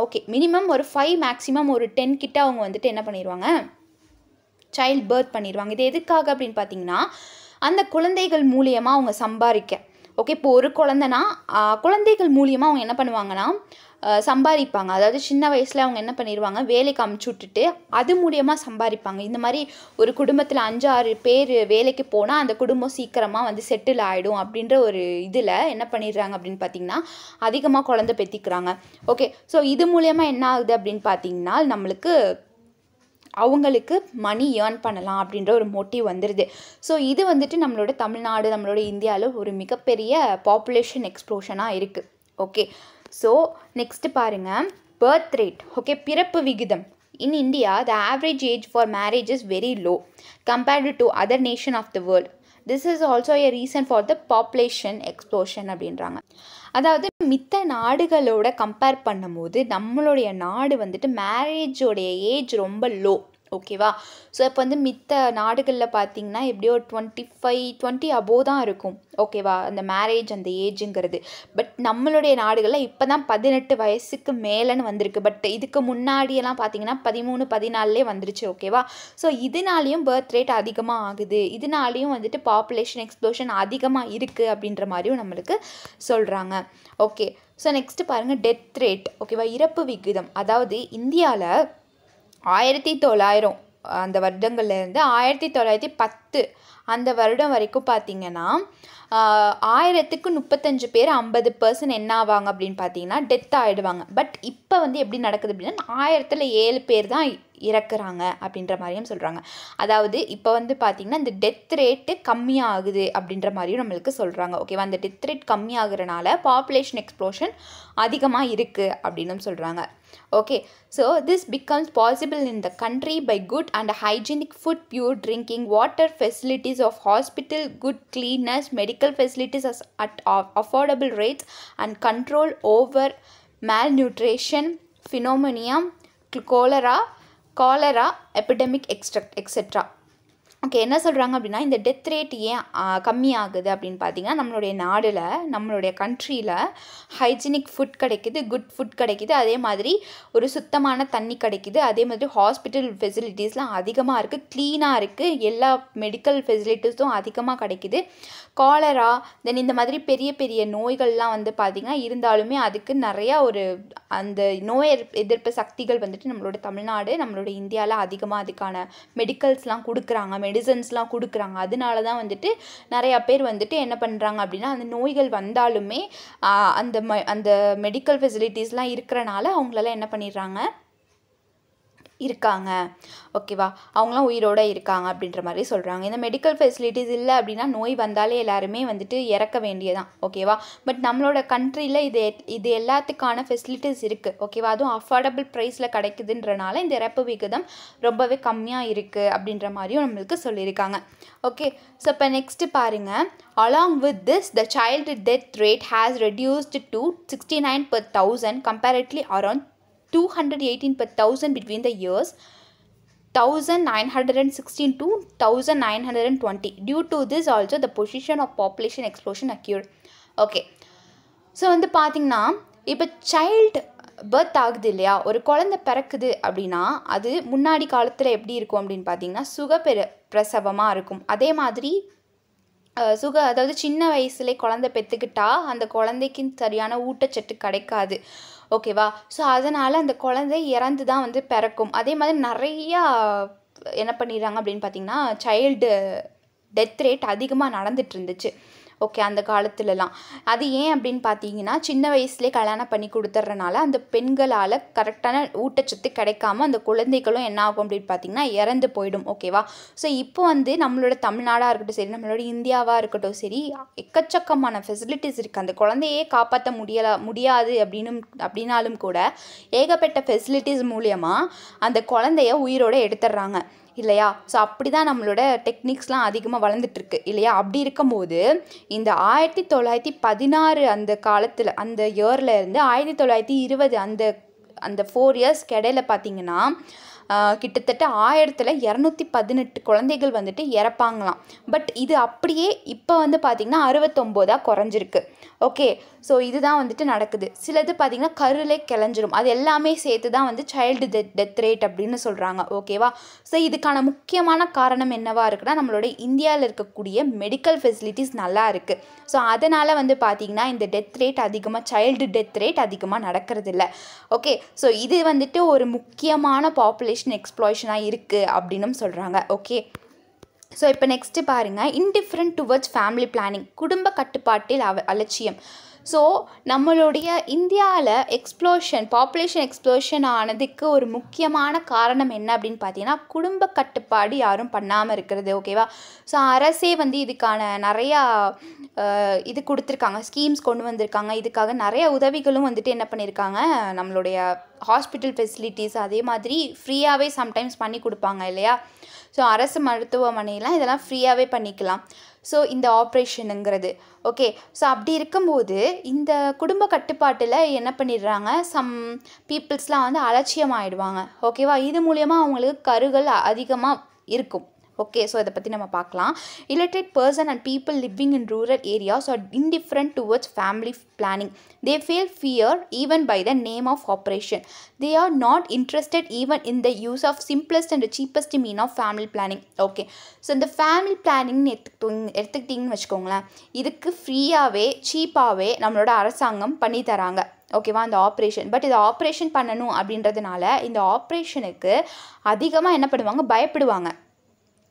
ஓகே மினிமம் ஒரு 5 மேக்ஸிமம் ஒரு 10 கிட்ட அவங்க வந்துட்டு என்ன பண்ணிடுவாங்க, சைல்ட் பர்த் பண்ணிடுவாங்க. இது எதுக்காக அப்படின்னு பார்த்தீங்கன்னா, அந்த குழந்தைகள் மூலியமாக அவங்க சம்பாதிக்க. ஓகே, இப்போ ஒரு குழந்தைனா குழந்தைகள் மூலியமாக அவங்க என்ன பண்ணுவாங்கன்னா சம்பாதிப்பாங்க. அதாவது சின்ன வயசில் அவங்க என்ன பண்ணிடுவாங்க, வேலைக்கு அமுச்சு விட்டுட்டு அது மூலியமாக சம்பாதிப்பாங்க. இந்த மாதிரி ஒரு குடும்பத்தில் 5-6 பேர் வேலைக்கு போனால் அந்த குடும்பம் சீக்கிரமாக வந்து செட்டில் ஆகிடும் அப்படின்ற ஒரு இதில் என்ன பண்ணிடுறாங்க அப்படின்னு பார்த்திங்கன்னா, அதிகமாக குழந்தை பெற்றிக்கிறாங்க. ஓகே, ஸோ இது மூலியமாக என்ன ஆகுது அப்படின்னு பார்த்திங்கன்னா, அவங்களுக்கு மணி ஏர்ன் பண்ணலாம் அப்படின்ற ஒரு மோட்டிவ் வந்துடுது. ஸோ இது வந்துட்டு நம்மளோட தமிழ்நாடு, நம்மளோட இந்தியாவில் ஒரு மிகப்பெரிய பாப்புலேஷன் எக்ஸ்ப்ளோஷனாக இருக்குது. ஓகே, ஸோ நெக்ஸ்ட்டு பாருங்கள், பர்த் ரேட். ஓகே, பிறப்பு விகிதம். In India, the average age for marriage is very low compared to other nation of the world. This is also a reason for the population explosion அப்படின்றாங்க. அதாவது மித்த நாடுகளோட compare பண்ணும்போது நம்மளுடைய நாடு வந்துட்டு மேரேஜோடைய ஏஜ் ரொம்ப லோ. ஓகேவா? ஸோ இப்போ வந்து மித்த நாடுகளில் பார்த்திங்கன்னா எப்படியோ 20 அபோவ் தான் இருக்கும். ஓகேவா? அந்த மேரேஜ் அந்த ஏஜுங்கிறது. பட் நம்மளுடைய நாடுகளில் இப்போ தான் 18 வயசுக்கு மேலேன்னு வந்திருக்கு. பட் இதுக்கு முன்னாடியெல்லாம் பார்த்திங்கன்னா 13, 14 வந்துருச்சு. ஓகேவா? ஸோ இதனாலேயும் பர்த் ரேட் அதிகமாக ஆகுது, இதனாலேயும் வந்துட்டு பாப்புலேஷன் எக்ஸ்ப்ளோஷன் அதிகமாக இருக்குது அப்படின்ற மாதிரியும் நம்மளுக்கு சொல்கிறாங்க. ஓகே, ஸோ நெக்ஸ்ட்டு பாருங்கள் டெத் ரேட். ஓகேவா? இறப்பு விகிதம். அதாவது இந்தியாவில் 1900 அந்த வருடங்கள்லேருந்து 1910 அந்த வருடம் வரைக்கும் பார்த்திங்கன்னா 1000க்கு 35 பேர் 50% என்ன ஆவாங்க அப்படின்னு பார்த்தீங்கன்னா டெத் ஆகிடுவாங்க. பட் இப்போ வந்து எப்படி நடக்குது அப்படின்னா 1000ல் 7 பேர் தான் இறக்குறாங்க அப்படின்ற மாதிரியும் சொல்கிறாங்க. அதாவது இப்போ வந்து பார்த்திங்கன்னா இந்த டெத் ரேட்டு கம்மியாகுது அப்படின்ற மாதிரியும் நம்மளுக்கு சொல்கிறாங்க. ஓகேவா? அந்த டெத் ரேட் கம்மியாகிறனால பாப்புலேஷன் எக்ஸ்ப்ளோஷன் அதிகமாக இருக்குது அப்படின்னும் சொல்கிறாங்க. Okay, so this becomes possible in the country by good and hygienic food, pure drinking water, facilities of hospital, good cleanliness, medical facilities at affordable rates, and control over malnutrition, pneumonia, cholera epidemic, etc. Okay, என்ன சொல்கிறாங்க அப்படின்னா இந்த death rate ஏன் கம்மியாகுது அப்படின்னு பார்த்தீங்கன்னா நம்மளுடைய நாடில், நம்மளுடைய கண்ட்ரியில் ஹைஜீனிக் ஃபுட் கிடைக்குது, குட் ஃபுட் கிடைக்குது, அதே மாதிரி ஒரு சுத்தமான தண்ணி கிடைக்குது, அதே மாதிரி ஹாஸ்பிட்டல் ஃபெசிலிட்டிஸ்லாம் அதிகமாக இருக்குது, க்ளீனாக இருக்குது, எல்லா மெடிக்கல் ஃபெசிலிட்டிஸும் அதிகமாக கிடைக்குது. காலரா தென் இந்த மாதிரி பெரிய பெரிய நோய்கள்லாம் வந்து பார்த்திங்கன்னா இருந்தாலுமே அதுக்கு நிறையா ஒரு அந்த நோய் எதிர்ப்பு சக்திகள் வந்துட்டு நம்மளோட தமிழ்நாடு, நம்மளோட இந்தியாவில் அதிகமாக அதுக்கான மெடிக்கல்ஸ்லாம் கொடுக்குறாங்க, மெடிசன்ஸ்லாம் கொடுக்குறாங்க. அதனால தான் வந்துட்டு நிறையா பேர் வந்துட்டு என்ன பண்ணுறாங்க அப்படின்னா அந்த நோய்கள் வந்தாலுமே அந்த மெடிக்கல் ஃபெசிலிட்டிஸ்லாம் இருக்கிறனால அவங்களால என்ன பண்ணிடுறாங்க இருக்காங்க. ஓகேவா? அவங்களாம் உயிரோடு இருக்காங்க அப்படின்ற மாதிரி சொல்கிறாங்க. இந்த மெடிக்கல் ஃபெசிலிட்டிஸ் இல்லை அப்படின்னா நோய் வந்தாலே எல்லாருமே வந்துட்டு இறக்க வேண்டியதான். ஓகேவா? பட் நம்மளோட கண்ட்ரியில் இது எல்லாத்துக்கான ஃபெசிலிட்டிஸ் இருக்குது. ஓகேவா? அதுவும் அஃபோர்டபுள் ப்ரைஸில் கிடைக்குதுன்றனால இந்த இறப்பு விகிதம் ரொம்பவே கம்மியாக இருக்குது அப்படின்ற மாதிரியும் நம்மளுக்கு சொல்லியிருக்காங்க. ஓகே, ஸோ இப்போ நெக்ஸ்ட்டு பாருங்கள். Along with this, the child death rate has reduced to 69 per 1000 comparatively around 218 per 1000 between the years 1916 to 1920. Due to this also the position of population explosion occurred. Okay, so வந்து பார்த்திங்கன்னா இப்போ child birth ஆகுது இல்லையா, ஒரு குழந்தை பிறக்குது அப்படின்னா அது முன்னாடி காலத்தில் எப்படி இருக்கும் அப்படின்னு பார்த்தீங்கன்னா பிரசவமாக இருக்கும். அதே மாதிரி அதாவது சின்ன வயசுலேயே குழந்தை பெற்றுக்கிட்டா அந்த குழந்தைக்கு சரியான ஊட்டச்சத்து கிடைக்காது. ஓகேவா? ஸோ அதனால் அந்த குழந்தை இறந்து தான் வந்து பிறக்கும். அதே மாதிரி நிறையா என்ன பண்ணிடுறாங்க அப்படின்னு பார்த்திங்கன்னா சைல்டு டெத் ரேட் அதிகமாக நடந்துட்டு இருந்துச்சு. ஓகே, அந்த காலத்துலலாம் அது ஏன் அப்படின்னு பார்த்தீங்கன்னா சின்ன வயசுலேயே கல்யாணம் பண்ணி கொடுத்துட்றனால அந்த பெண்களால் கரெக்டான ஊட்டச்சத்து கிடைக்காம அந்த குழந்தைகளும் என்ன ஆகும் அப்படின்னு பார்த்தீங்கன்னா இறந்து போயிடும். ஓகேவா? ஸோ இப்போ வந்து நம்மளோட தமிழ்நாடாக இருக்கட்டும் சரி, நம்மளோட இந்தியாவாக இருக்கட்டும் சரி, எக்கச்சக்கமான ஃபெசிலிட்டிஸ் இருக்குது. அந்த குழந்தையே காப்பாற்ற முடியாது அப்படின்னாலும் கூட ஏகப்பட்ட ஃபெசிலிட்டிஸ் மூலியமாக அந்த குழந்தைய உயிரோடு எடுத்துடுறாங்க இல்லையா? ஸோ அப்படி தான் நம்மளோட டெக்னிக்ஸ்லாம் அதிகமாக வளர்ந்துட்டுருக்கு இல்லையா? அப்படி இருக்கும்போது இந்த 1916 அந்த காலத்தில் அந்த இயரில் இருந்து 1920 அந்த 4 இயர்ஸ்க்கு இடையில பார்த்திங்கன்னா கிட்டத்தட்ட 1218 குழந்தைகள் வந்துட்டு இறப்பாங்களாம். பட் இது அப்படியே இப்போ வந்து பார்த்திங்கன்னா 69 குறைஞ்சிருக்கு. ஓகே, ஸோ இதுதான் வந்துட்டு நடக்குது. சிலது பார்த்திங்கன்னா கருளே கிளஞ்சிரும். அது எல்லாமே சேர்த்து தான் வந்து சைல்டு டெத் ரேட் அப்படின்னு சொல்கிறாங்க. ஓகேவா? ஸோ இதுக்கான முக்கியமான காரணம் என்னவா இருக்குன்னா நம்மளோட இந்தியாவில் இருக்கக்கூடிய மெடிக்கல் ஃபெசிலிட்டிஸ் நல்லா இருக்குது. ஸோ அதனால் வந்து பார்த்திங்கன்னா இந்த டெத் ரேட் அதிகமாக சைல்டு டெத் ரேட் அதிகமாக நடக்கிறது இல்லை. ஓகே, ஸோ இது வந்துட்டு ஒரு முக்கியமான பாப்புலேஷன் எக்ஸ்ப்ளாய்ஷனாக இருக்குது அப்படின்னும் சொல்கிறாங்க. ஓகே, ஸோ இப்போ நெக்ஸ்ட்டு பாருங்கள். இன்டிஃபரண்ட் டுவர்ட்ஸ் ஃபேமிலி பிளானிங், குடும்ப கட்டுப்பாட்டில் அலட்சியம். ஸோ நம்மளுடைய இந்தியாவில் பாப்புலேஷன் எக்ஸ்ப்ளோஷன் ஆனதுக்கு ஒரு முக்கியமான காரணம் என்ன அப்படின்னு பார்த்தீங்கன்னா குடும்ப கட்டுப்பாடு யாரும் பண்ணாமல் இருக்கிறது. ஓகேவா? ஸோ அரசே வந்து இதுக்கான நிறையா இது கொடுத்துருக்காங்க, ஸ்கீம்ஸ் கொண்டு வந்திருக்காங்க. இதுக்காக நிறைய உதவிகளும் வந்துட்டு என்ன பண்ணியிருக்காங்க, நம்மளுடைய ஹாஸ்பிட்டல் ஃபெசிலிட்டிஸ் அதே மாதிரி ஃப்ரீயாகவே சம்டைம்ஸ் பண்ணி கொடுப்பாங்க இல்லையா? ஸோ அரசு மருத்துவமனையெல்லாம் இதெல்லாம் ஃப்ரீயாகவே பண்ணிக்கலாம். ஸோ இந்த ஆப்ரேஷனுங்கிறது. ஓகே, ஸோ அப்படி இருக்கும்போது இந்த குடும்ப கட்டுப்பாட்டில் என்ன பண்ணிடுறாங்க, சம் பீப்புள்ஸ்லாம் வந்து அலட்சியமாகிடுவாங்க. ஓகேவா, இது மூலயமா அவங்களுக்கு கருகள் அதிகமாக இருக்கும். ஓகே, ஸோ இதை பற்றி நம்ம பார்க்கலாம். illiterate person and people living in rural areas are indifferent towards family planning. They feel fear even by the name of operation. They are not interested even in the use of simplest and the cheapest mean of family planning. Okay, so இந்த family பிளானிங்னு எடுத்துக்கிட்டிங்கன்னு வச்சுக்கோங்களேன், இதுக்கு ஃப்ரீயாகவே சீப்பாகவே நம்மளோட அரசாங்கம் பண்ணி தராங்க. ஓகேவா, இந்த ஆப்ரேஷன். பட் இது ஆப்ரேஷன் பண்ணணும் அப்படின்றதுனால இந்த ஆப்ரேஷனுக்கு அதிகமாக என்ன பண்ணுவாங்க, பயப்படுவாங்க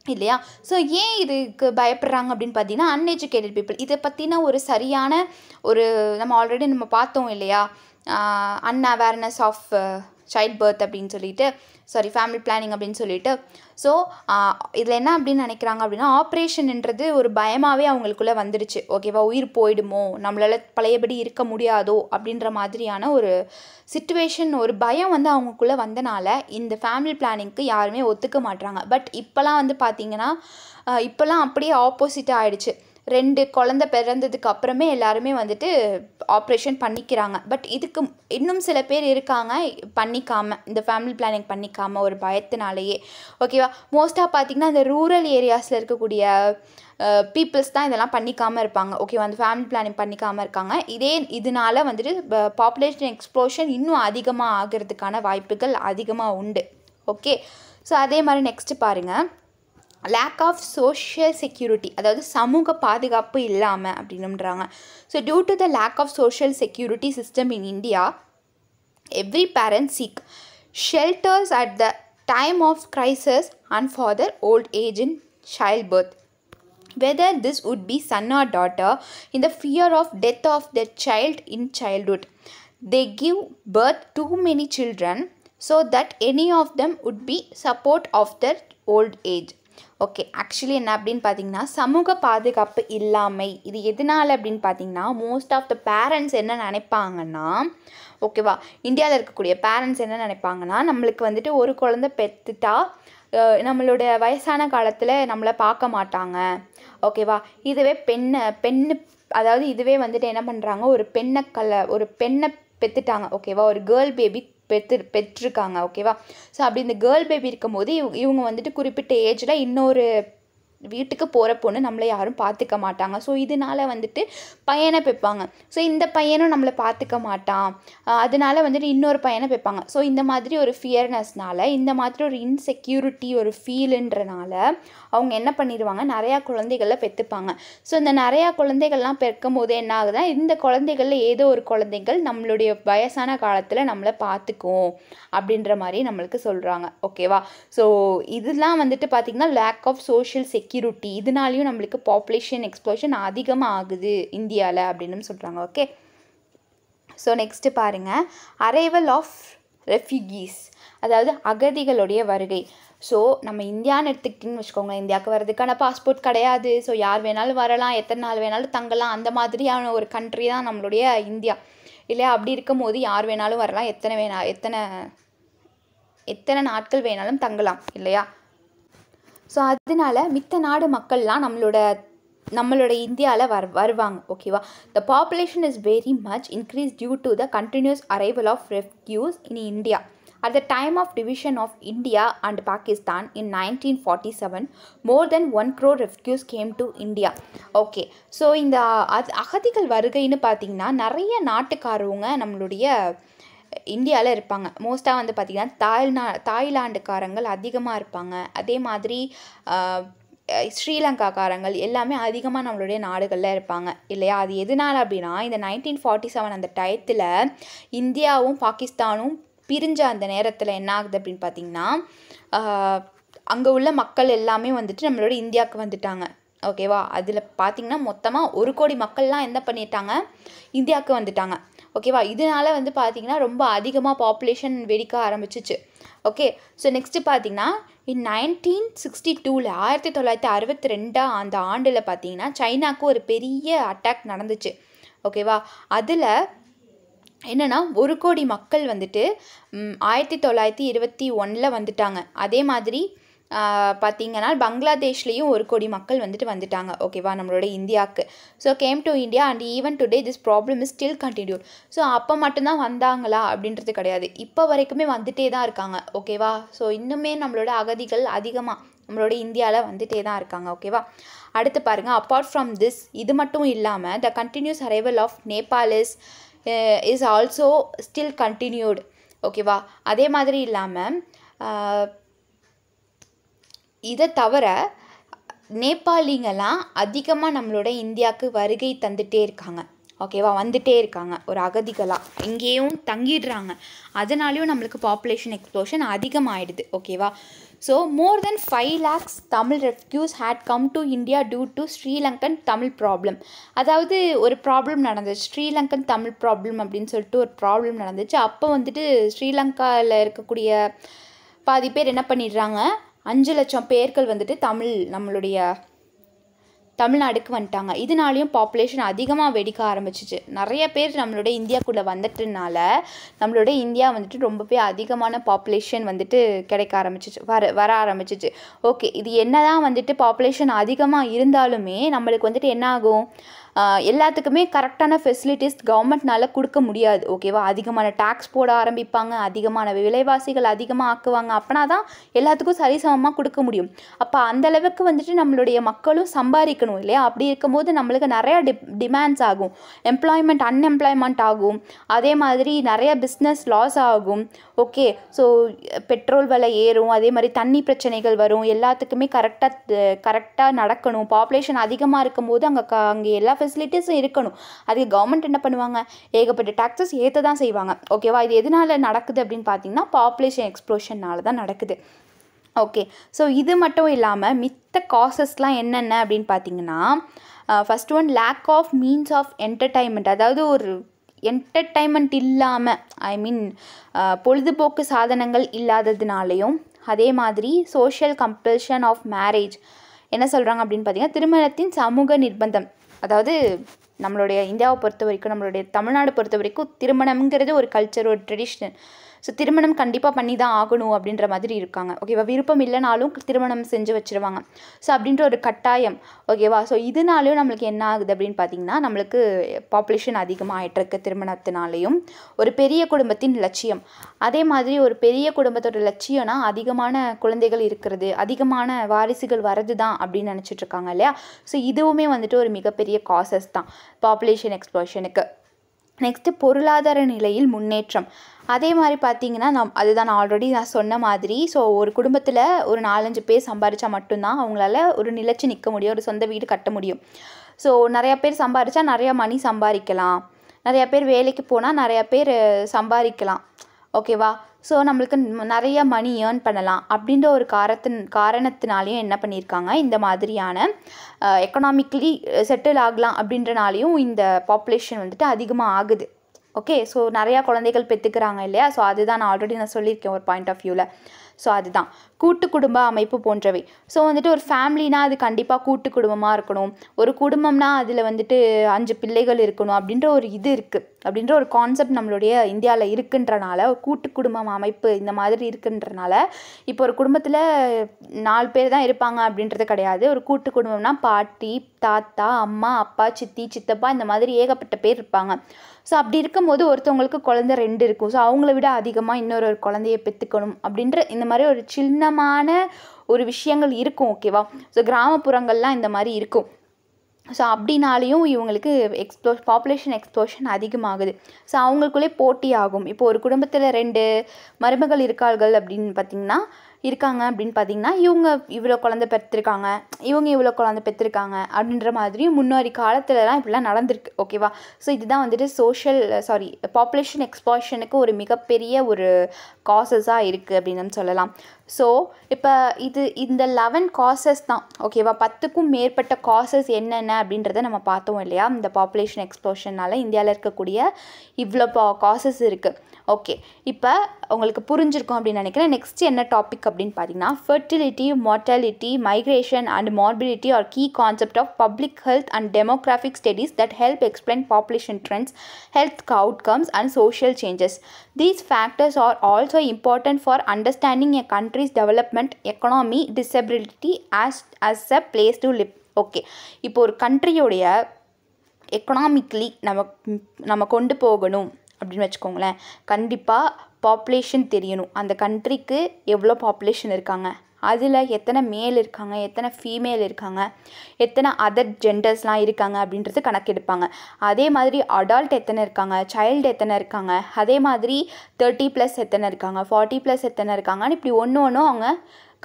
இல்லையா. ஸோ ஏன் இதுக்கு பயப்படுறாங்க அப்படின்னு பார்த்தீங்கன்னா, அன்எஜுகேட்டட் பீப்புள். இதை பற்றின ஒரு சரியான ஒரு நம்ம ஆல்ரெடி நம்ம பார்த்தோம் இல்லையா, அன்அவேர்னஸ் ஆஃப் சைல்ட் பர்த் அப்படின்னு சொல்லிட்டு, சாரி ஃபேமிலி பிளானிங் அப்படின்னு சொல்லிட்டு. ஸோ இதில் என்ன அப்படின்னு நினைக்கிறாங்க அப்படின்னா, ஆப்ரேஷன்ன்றது ஒரு பயமாகவே அவங்களுக்குள்ளே வந்துடுச்சு. ஓகேவா, உயிர் போயிடுமோ, நம்மளால் பழையபடி இருக்க முடியாதோ அப்படின்ற மாதிரியான ஒரு சிச்சுவேஷன், ஒரு பயம் வந்து அவங்களுக்குள்ளே வந்தனால இந்த ஃபேமிலி பிளானிங்க்கு யாருமே ஒத்துக்க மாட்றாங்க. பட் இப்போலாம் வந்து பார்த்திங்கன்னா, இப்போலாம் அப்படியே ஆப்போசிட்டாக ஆகிடுச்சு. 2 குழந்தை பிறந்ததுக்கு அப்புறமே எல்லாருமே வந்துட்டு ஆப்ரேஷன் பண்ணிக்கிறாங்க. பட் இதுக்கு இன்னும் சில பேர் இருக்காங்க பண்ணிக்காமல், இந்த ஃபேமிலி பிளானிங் பண்ணிக்காமல் ஒரு பயத்தினாலேயே. ஓகேவா, மோஸ்ட்டாக பார்த்திங்கன்னா இந்த ரூரல் ஏரியாஸில் இருக்கக்கூடிய பீப்புள்ஸ் தான் இதெல்லாம் பண்ணிக்காமல் இருப்பாங்க. ஓகேவா, அந்த ஃபேமிலி பிளானிங் பண்ணிக்காமல் இருக்காங்க. இதனால வந்துட்டு பாப்புலேஷன் எக்ஸ்ப்ளோஷன் இன்னும் அதிகமாக ஆகிறதுக்கான வாய்ப்புகள் அதிகமாக உண்டு. ஓகே, ஸோ அதே மாதிரி நெக்ஸ்ட்டு பாருங்கள், லேக் ஆஃப் சோஷியல் செக்யூரிட்டி, அதாவது சமூக பாதுகாப்பு இல்லாமல் அப்படின்னுன்றாங்க. So due to the lack of social security system in India, every parent seek shelters at the time of crisis and for their old age in child birth. Whether this would be son or daughter, in the fear of death of their child in childhood, they give birth too many children so that any of them would be support of their old age. Okay, actually என்ன அப்படின்னு பார்த்தீங்கன்னா, சமூக பாதுகாப்பு இல்லாமை இது எதனால் அப்படின்னு பார்த்தீங்கன்னா, மோஸ்ட் ஆஃப் த பேரண்ட்ஸ் என்ன நினைப்பாங்கன்னா, ஓகேவா, இந்தியாவில் இருக்கக்கூடிய பேரண்ட்ஸ் என்ன நினைப்பாங்கன்னா, நம்மளுக்கு வந்துட்டு ஒரு குழந்தை பெற்றுட்டா நம்மளோட வயசான காலத்தில் நம்மளை பார்க்க மாட்டாங்க. ஓகேவா, இதுவே பெண்ணு அதாவது இதுவே வந்துட்டு என்ன பண்ணுறாங்க, ஒரு பெண்ணை பெற்றுட்டாங்க. ஓகேவா, ஒரு கேர்ள் பேபி பெற்றிருக்காங்க. ஓகேவா, ஸோ அப்படி இந்த கேர்ள் பேபி இருக்கும் போது இவங்க வந்துட்டு குறிப்பிட்ட ஏஜில் இன்னொரு வீட்டுக்கு போகிற பொண்ணு நம்மளை யாரும் பார்த்துக்க மாட்டாங்க. ஸோ இதனால் வந்துட்டு பையனை பெற்பாங்க. ஸோ இந்த பையனும் நம்மளை பார்த்துக்க மாட்டான், அதனால வந்துட்டு இன்னொரு பையனை பெற்பாங்க. ஸோ இந்த மாதிரி ஒரு ஃபியர்னஸ்னால, இந்த மாதிரி ஒரு இன்செக்யூரிட்டி ஒரு ஃபீலுன்றனால அவங்க என்ன பண்ணிடுவாங்க, நிறையா குழந்தைகளை பெற்றுப்பாங்க. ஸோ இந்த நிறையா குழந்தைகள்லாம் பெற்கும் போது என்ன ஆகுதுன்னா, இந்த குழந்தைகளில் ஏதோ ஒரு குழந்தைகள் நம்மளுடைய வயசான காலத்தில் நம்மளை பார்த்துக்கும் அப்படின்ற மாதிரி நம்மளுக்கு சொல்கிறாங்க. ஓகேவா, ஸோ இதெல்லாம் வந்துட்டு பார்த்திங்கன்னா லேக் ஆஃப் சோஷியல் செக்யூரிட்டி, இதனாலையும் நம்மளுக்கு பாப்புலேஷன் எக்ஸ்ப்ளோஷன் அதிகமாக ஆகுது இந்தியாவில் அப்படின்னு சொல்கிறாங்க. ஓகே, ஸோ நெக்ஸ்ட்டு பாருங்கள், அரைவல் ஆஃப் ரெஃப்யூகீஸ், அதாவது அகதிகளுடைய வருகை. ஸோ நம்ம இந்தியான்னு எடுத்துக்கிட்டிங்கன்னு வச்சுக்கோங்க, இந்தியாவுக்கு வர்றதுக்கான பாஸ்போர்ட் கிடையாது. ஸோ யார் வேணாலும் வரலாம், எத்தனை நாள் வேணாலும் தங்கலாம், அந்த மாதிரியான ஒரு கண்ட்ரி தான் நம்மளுடைய இந்தியா இல்லையா. அப்படி இருக்கும் போது யார் வேணாலும் வரலாம், எத்தனை நாட்கள் வேணாலும் தங்கலாம் இல்லையா. ஸோ அதனால மித்த நாடு மக்கள்லாம் நம்மளோட இந்தியாவில் வருவாங்க. ஓகேவா, the population is very much increase due to the continuous arrival of refugees in India. At the time of division of India and Pakistan in 1947, more than 1 crore refugees came to India. Okay, so இந்த அகதிகள் வருகைன்னு பார்த்திங்கன்னா நிறைய நாட்டுக்காரவங்க நம்மளுடைய இந்தியாவில் இருப்பாங்க. மோஸ்ட்டாக வந்து பார்த்திங்கன்னா தாய்லாண்டுக்காரங்கள் அதிகமாக இருப்பாங்க. அதே மாதிரி ஸ்ரீலங்காக்காரங்கள் எல்லாமே அதிகமாக நம்மளுடைய நாடுகளில் இருப்பாங்க இல்லையா. அது எதனால் அப்படின்னா, இந்த 1947 அந்த டயத்தில் இந்தியாவும் பாகிஸ்தானும் பிரிஞ்ச அந்த நேரத்தில் என்ன ஆகுது அப்படின்னு பார்த்திங்கன்னா, அங்கே உள்ள மக்கள் எல்லாமே வந்துட்டு நம்மளோட இந்தியாவுக்கு வந்துட்டாங்க. ஓகேவா, அதில் பார்த்திங்கன்னா மொத்தமாக 1 கோடி மக்கள்லாம் என்ன பண்ணிட்டாங்க, இந்தியாவுக்கு வந்துட்டாங்க. ஓகேவா, இதனால் வந்து பார்த்திங்கன்னா ரொம்ப அதிகமாக பாப்புலேஷன் வெடிக்க ஆரம்பிச்சிச்சு. ஓகே, ஸோ நெக்ஸ்ட்டு பார்த்திங்கன்னா இன் 1962 1962 அந்த ஆண்டில் பார்த்திங்கன்னா சைனாவுக்கு ஒரு பெரிய அட்டாக் நடந்துச்சு. ஓகேவா, அதில் என்னென்னா 1 கோடி மக்கள் வந்துட்டு 1921 வந்துட்டாங்க. அதே மாதிரி பார்த்தீங்கன்னா பங்களாதேஷ்லேயும் 1 கோடி மக்கள் வந்துட்டாங்க ஓகேவா நம்மளோட இந்தியாவுக்கு. So came to India and even today this problem is still continued. So அப்போ மட்டும்தான் வந்தாங்களா அப்படின்றது கிடையாது, இப்போ வரைக்குமே வந்துட்டே தான் இருக்காங்க ஓகேவா. ஸோ இன்னுமே நம்மளோட அகதிகள் அதிகமாக நம்மளோட இந்தியாவில் வந்துட்டே தான் இருக்காங்க ஓகேவா. அடுத்து பாருங்கள், அப்பார்ட் ஃப்ரம் திஸ் இது மட்டும் இல்லாமல் the continuous arrival of Nepalis is also still continued ஓகேவா. அதே மாதிரி இல்லாமல் இதை தவிர நேபாளிங்கெல்லாம் அதிகமாக நம்மளோட இந்தியாவுக்கு வருகை தந்துகிட்டே இருக்காங்க ஓகேவா, வந்துட்டே இருக்காங்க ஒரு அகதிகளாக, இங்கேயும் தங்கிடுறாங்க. அதனாலேயும் நம்மளுக்கு பாப்புலேஷன் எக்ஸ்ப்ளோஷன் அதிகமாகிடுது ஓகேவா. So more then 5 lakhs Tamil refugees had come to India due to Sri Lankan Tamil problem. அதாவது ஒரு ப்ராப்ளம் நடந்துச்சு, ஸ்ரீலங்கன் தமிழ் ப்ராப்ளம் அப்படின்னு சொல்லிட்டு ஒரு ப்ராப்ளம் நடந்துச்சு. அப்போ ஸ்ரீலங்காவில் இருக்கக்கூடிய பாதி பேர் என்ன பண்ணிடுறாங்க, 5 லட்சம் பேர்கள் நம்மளுடைய தமிழ்நாடுக்கு வந்துட்டாங்க. இதனாலையும் பாப்புலேஷன் அதிகமாக வெடிக்க ஆரம்பிச்சிச்சு. நிறைய பேர் நம்மளோட இந்தியாக்குள்ளே வந்துட்டனால நம்மளோட இந்தியா ரொம்பவே அதிகமான பாப்புலேஷன் கிடைக்க ஆரம்பிச்சிச்சு, வர ஆரம்பிச்சிச்சு. ஓகே, இது என்ன தான் பாப்புலேஷன் அதிகமாக இருந்தாலுமே நம்மளுக்கு என்ன ஆகும், எல்லாத்துக்குமே கரெக்டான ஃபெசிலிட்டிஸ் கவர்மெண்ட்னால கொடுக்க முடியாது ஓகேவா. அதிகமான டேக்ஸ் போட ஆரம்பிப்பாங்க, அதிகமான விலைவாசிகள் அதிகமாக ஆக்குவாங்க. அப்படின்னா தான் எல்லாத்துக்கும் சரிசமமாக கொடுக்க முடியும். அப்போ அந்தளவுக்கு நம்மளுடைய மக்களும் சம்பாதிக்கணும் இல்லையா. அப்படி இருக்கும்போது நம்மளுக்கு நிறையா டிமாண்ட்ஸ் ஆகும், அன்எம்ப்ளாய்மெண்ட் ஆகும், அதே மாதிரி நிறைய பிஸ்னஸ் லாஸ் ஆகும் ஓகே. ஸோ பெட்ரோல் விலை ஏறும், அதே மாதிரி தண்ணி பிரச்சனைகள் வரும், எல்லாத்துக்குமே கரெக்டாக நடக்கணும். பாப்புலேஷன் அதிகமாக இருக்கும்போது அங்கே எல்லா ஃபெசிலிட்டிஸும் இருக்கணும். அதுக்கு கவர்மெண்ட் என்ன பண்ணுவாங்க, ஏகப்பட்ட டாக்ஸஸ் ஏற்ற தான் செய்வாங்க ஓகேவா. இது எதனால் நடக்குது அப்படின்னு பார்த்தீங்கன்னா பாப்புலேஷன் எக்ஸ்ப்ளோஷன்னால தான் நடக்குது ஓகே. ஸோ இது மட்டும் இல்லாமல் மித்த காசஸ்லாம் என்னென்ன அப்படின்னு பார்த்தீங்கன்னா, first one lack of means of entertainment. அதாவது ஒரு என்டர்டைன்மெண்ட் இல்லாமல் பொழுதுபோக்கு சாதனங்கள் இல்லாததுனாலையும், அதே மாதிரி சோஷியல் கம்பல்ஷன் ஆஃப் மேரேஜ். என்ன சொல்கிறாங்க அப்படின்னு பார்த்தீங்கன்னா திருமணத்தின் சமூக நிர்பந்தம். அதாவது நம்மளுடைய இந்தியாவை பொறுத்த வரைக்கும், நம்மளுடைய தமிழ்நாடு பொறுத்த வரைக்கும் திருமணம்ங்கிறது ஒரு கல்ச்சர், ஒரு ட்ரெடிஷ்னல். ஸோ திருமணம் கண்டிப்பாக பண்ணி தான் ஆகணும் அப்படின்ற மாதிரி இருக்காங்க ஓகேவா. விருப்பம் இல்லைனாலும் திருமணம் செஞ்சு வச்சுருவாங்க. ஸோ அப்படின்ற ஒரு கட்டாயம் ஓகேவா. ஸோ இதனாலையும் நம்மளுக்கு என்ன ஆகுது அப்படின்னு பார்த்தீங்கன்னா, நம்மளுக்கு பாப்புலேஷன் அதிகமாக ஆகிட்டுருக்கு திருமணத்தினாலேயும். ஒரு பெரிய குடும்பத்தின் லட்சியம், அதே மாதிரி ஒரு பெரிய குடும்பத்தோட லட்சியம்னா அதிகமான குழந்தைகள் இருக்கிறது, அதிகமான வாரிசுகள் வரது தான் அப்படின்னு நினச்சிட்ருக்காங்க இல்லையா. ஸோ இதுவுமே ஒரு மிகப்பெரிய காசஸ் தான் பாப்புலேஷன் எக்ஸ்ப்ளோஷனுக்கு. நெக்ஸ்ட்டு பொருளாதார நிலையில் முன்னேற்றம். அதே மாதிரி பார்த்தீங்கன்னா அதுதான் ஆல்ரெடி நான் சொன்ன மாதிரி. ஸோ ஒரு குடும்பத்தில் ஒரு 4-5 பேர் சம்பாதிச்சா மட்டும்தான் அவங்களால ஒரு நிலைச்சு நிற்க முடியும், ஒரு சொந்த வீடு கட்ட முடியும். ஸோ நிறையா பேர் சம்பாதிச்சா நிறையா மணி சம்பாதிக்கலாம், நிறையா பேர் வேலைக்கு போனால் நிறையா பேர் சம்பாதிக்கலாம் ஓகேவா. ஸோ நம்மளுக்கு நிறைய மணி ஏர்ன் பண்ணலாம் அப்படின்ற ஒரு காரணத்தினாலையும் என்ன பண்ணியிருக்காங்க, இந்த மாதிரியான எக்கனாமிக்கலி செட்டில் ஆகலாம் அப்படின்றனாலையும் இந்த பாப்புலேஷன் அதிகமாக ஆகுது ஓகே. ஸோ நிறையா குழந்தைகள் பெற்றுக்கிறாங்க இல்லையா. ஸோ அதுதான் நான் ஆல்ரெடி சொல்லியிருக்கேன் ஒரு பாயிண்ட் ஆஃப் வியூவில். ஸோ அதுதான் கூட்டு குடும்ப அமைப்பு போன்றவை. ஸோ ஒரு ஃபேமிலினா அது கண்டிப்பாக கூட்டு குடும்பமாக இருக்கணும். ஒரு குடும்பம்னா அதில் 5 பிள்ளைகள் இருக்கணும் அப்படின்ற ஒரு இது இருக்குது, அப்படின்ற ஒரு கான்செப்ட் நம்மளுடைய இந்தியாவில் இருக்குன்றனால, ஒரு கூட்டு குடும்பம் அமைப்பு இந்த மாதிரி இருக்குன்றனால இப்போ ஒரு குடும்பத்தில் 4 பேர் தான் இருப்பாங்க அப்படின்றது கிடையாது. ஒரு கூட்டு குடும்பம்னா பாட்டி, தாத்தா, அம்மா, அப்பா, சித்தி, சித்தப்பா இந்த மாதிரி ஏகப்பட்ட பேர் இருப்பாங்க. ஸோ அப்படி இருக்கும்போது ஒருத்தவங்களுக்கு குழந்தை 2 இருக்கும். ஸோ அவங்கள விட அதிகமாக இன்னொரு குழந்தையை பெற்றுக்கணும் அப்படின்ற இந்த மாதிரி ஒரு சின்னமான ஒரு விஷயங்கள் இருக்கும் ஓகேவா. ஸோ கிராமப்புறங்கள்லாம் இந்த மாதிரி இருக்கும். ஸோ அப்படின்னாலையும் இவங்களுக்கு பாப்புலேஷன் எக்ஸ்ப்ளோஷன் அதிகமாகுது. ஸோ அவங்களுக்குள்ளே போட்டி ஆகும். இப்போ ஒரு குடும்பத்தில் 2 மருமகள் இருக்காங்க அப்படின்னு பார்த்தீங்கன்னா இவங்க இவ்வளோ குழந்தை பெற்றிருக்காங்க, இவங்க இவ்வளோ குழந்தை பெற்றிருக்காங்க அப்படின்ற மாதிரி முன்னாடி காலத்துலலாம் இப்படிலாம் நடந்திருக்கு ஓகேவா. ஸோ இதுதான் பாப்புலேஷன் எக்ஸ்ப்ளோஷனுக்கு ஒரு மிகப்பெரிய ஒரு காசஸாக இருக்குது அப்படின்னு சொல்லலாம். ஸோ இப்போ இந்த 11 காசஸ் தான் ஓகேவா. 10க்கும் மேற்பட்ட காசஸ் என்னென்ன அப்படின்றத நம்ம பார்த்தோம் இல்லையா. இந்த பாப்புலேஷன் எக்ஸ்ப்ளோஷனால் இந்தியாவில் இருக்கக்கூடிய இவ்வளோ காசஸ் இருக்குது ஓகே. இப்போ உங்களுக்கு புரிஞ்சிருக்கும் அப்படின்னு நினைக்கிறேன். நெக்ஸ்ட் என்ன டாபிக் அப்படின்னு பார்த்தீங்கன்னா, fertility, mortality, migration and morbidity are key concept of public health and demographic studies that help explain population trends, health outcomes and social changes. These factors are also important for understanding a country's country's development, economy, disability as a place to live. Okay, இப்போ ஒரு கண்ட்ரியோடைய economically நம்ம கொண்டு போகணும் அப்படின்னு வச்சுக்கோங்களேன். கண்டிப்பாக population தெரியணும். அந்த கண்ட்ரிக்கு எவ்வளோ பாப்புலேஷன் இருக்காங்க, அதில் எத்தனை மேல் இருக்காங்க, எத்தனை ஃபீமேல் இருக்காங்க, எத்தனை அதர் ஜெண்டர்ஸ்லாம் இருக்காங்க அப்படின்றது கணக்கெடுப்பாங்க. அதே மாதிரி அடால்ட் எத்தனை இருக்காங்க, சைல்டு எத்தனை இருக்காங்க, அதே மாதிரி 30+ எத்தனை இருக்காங்க, 40+ எத்தனை இருக்காங்கன்னு இப்படி ஒன்று ஒன்றும் அவங்க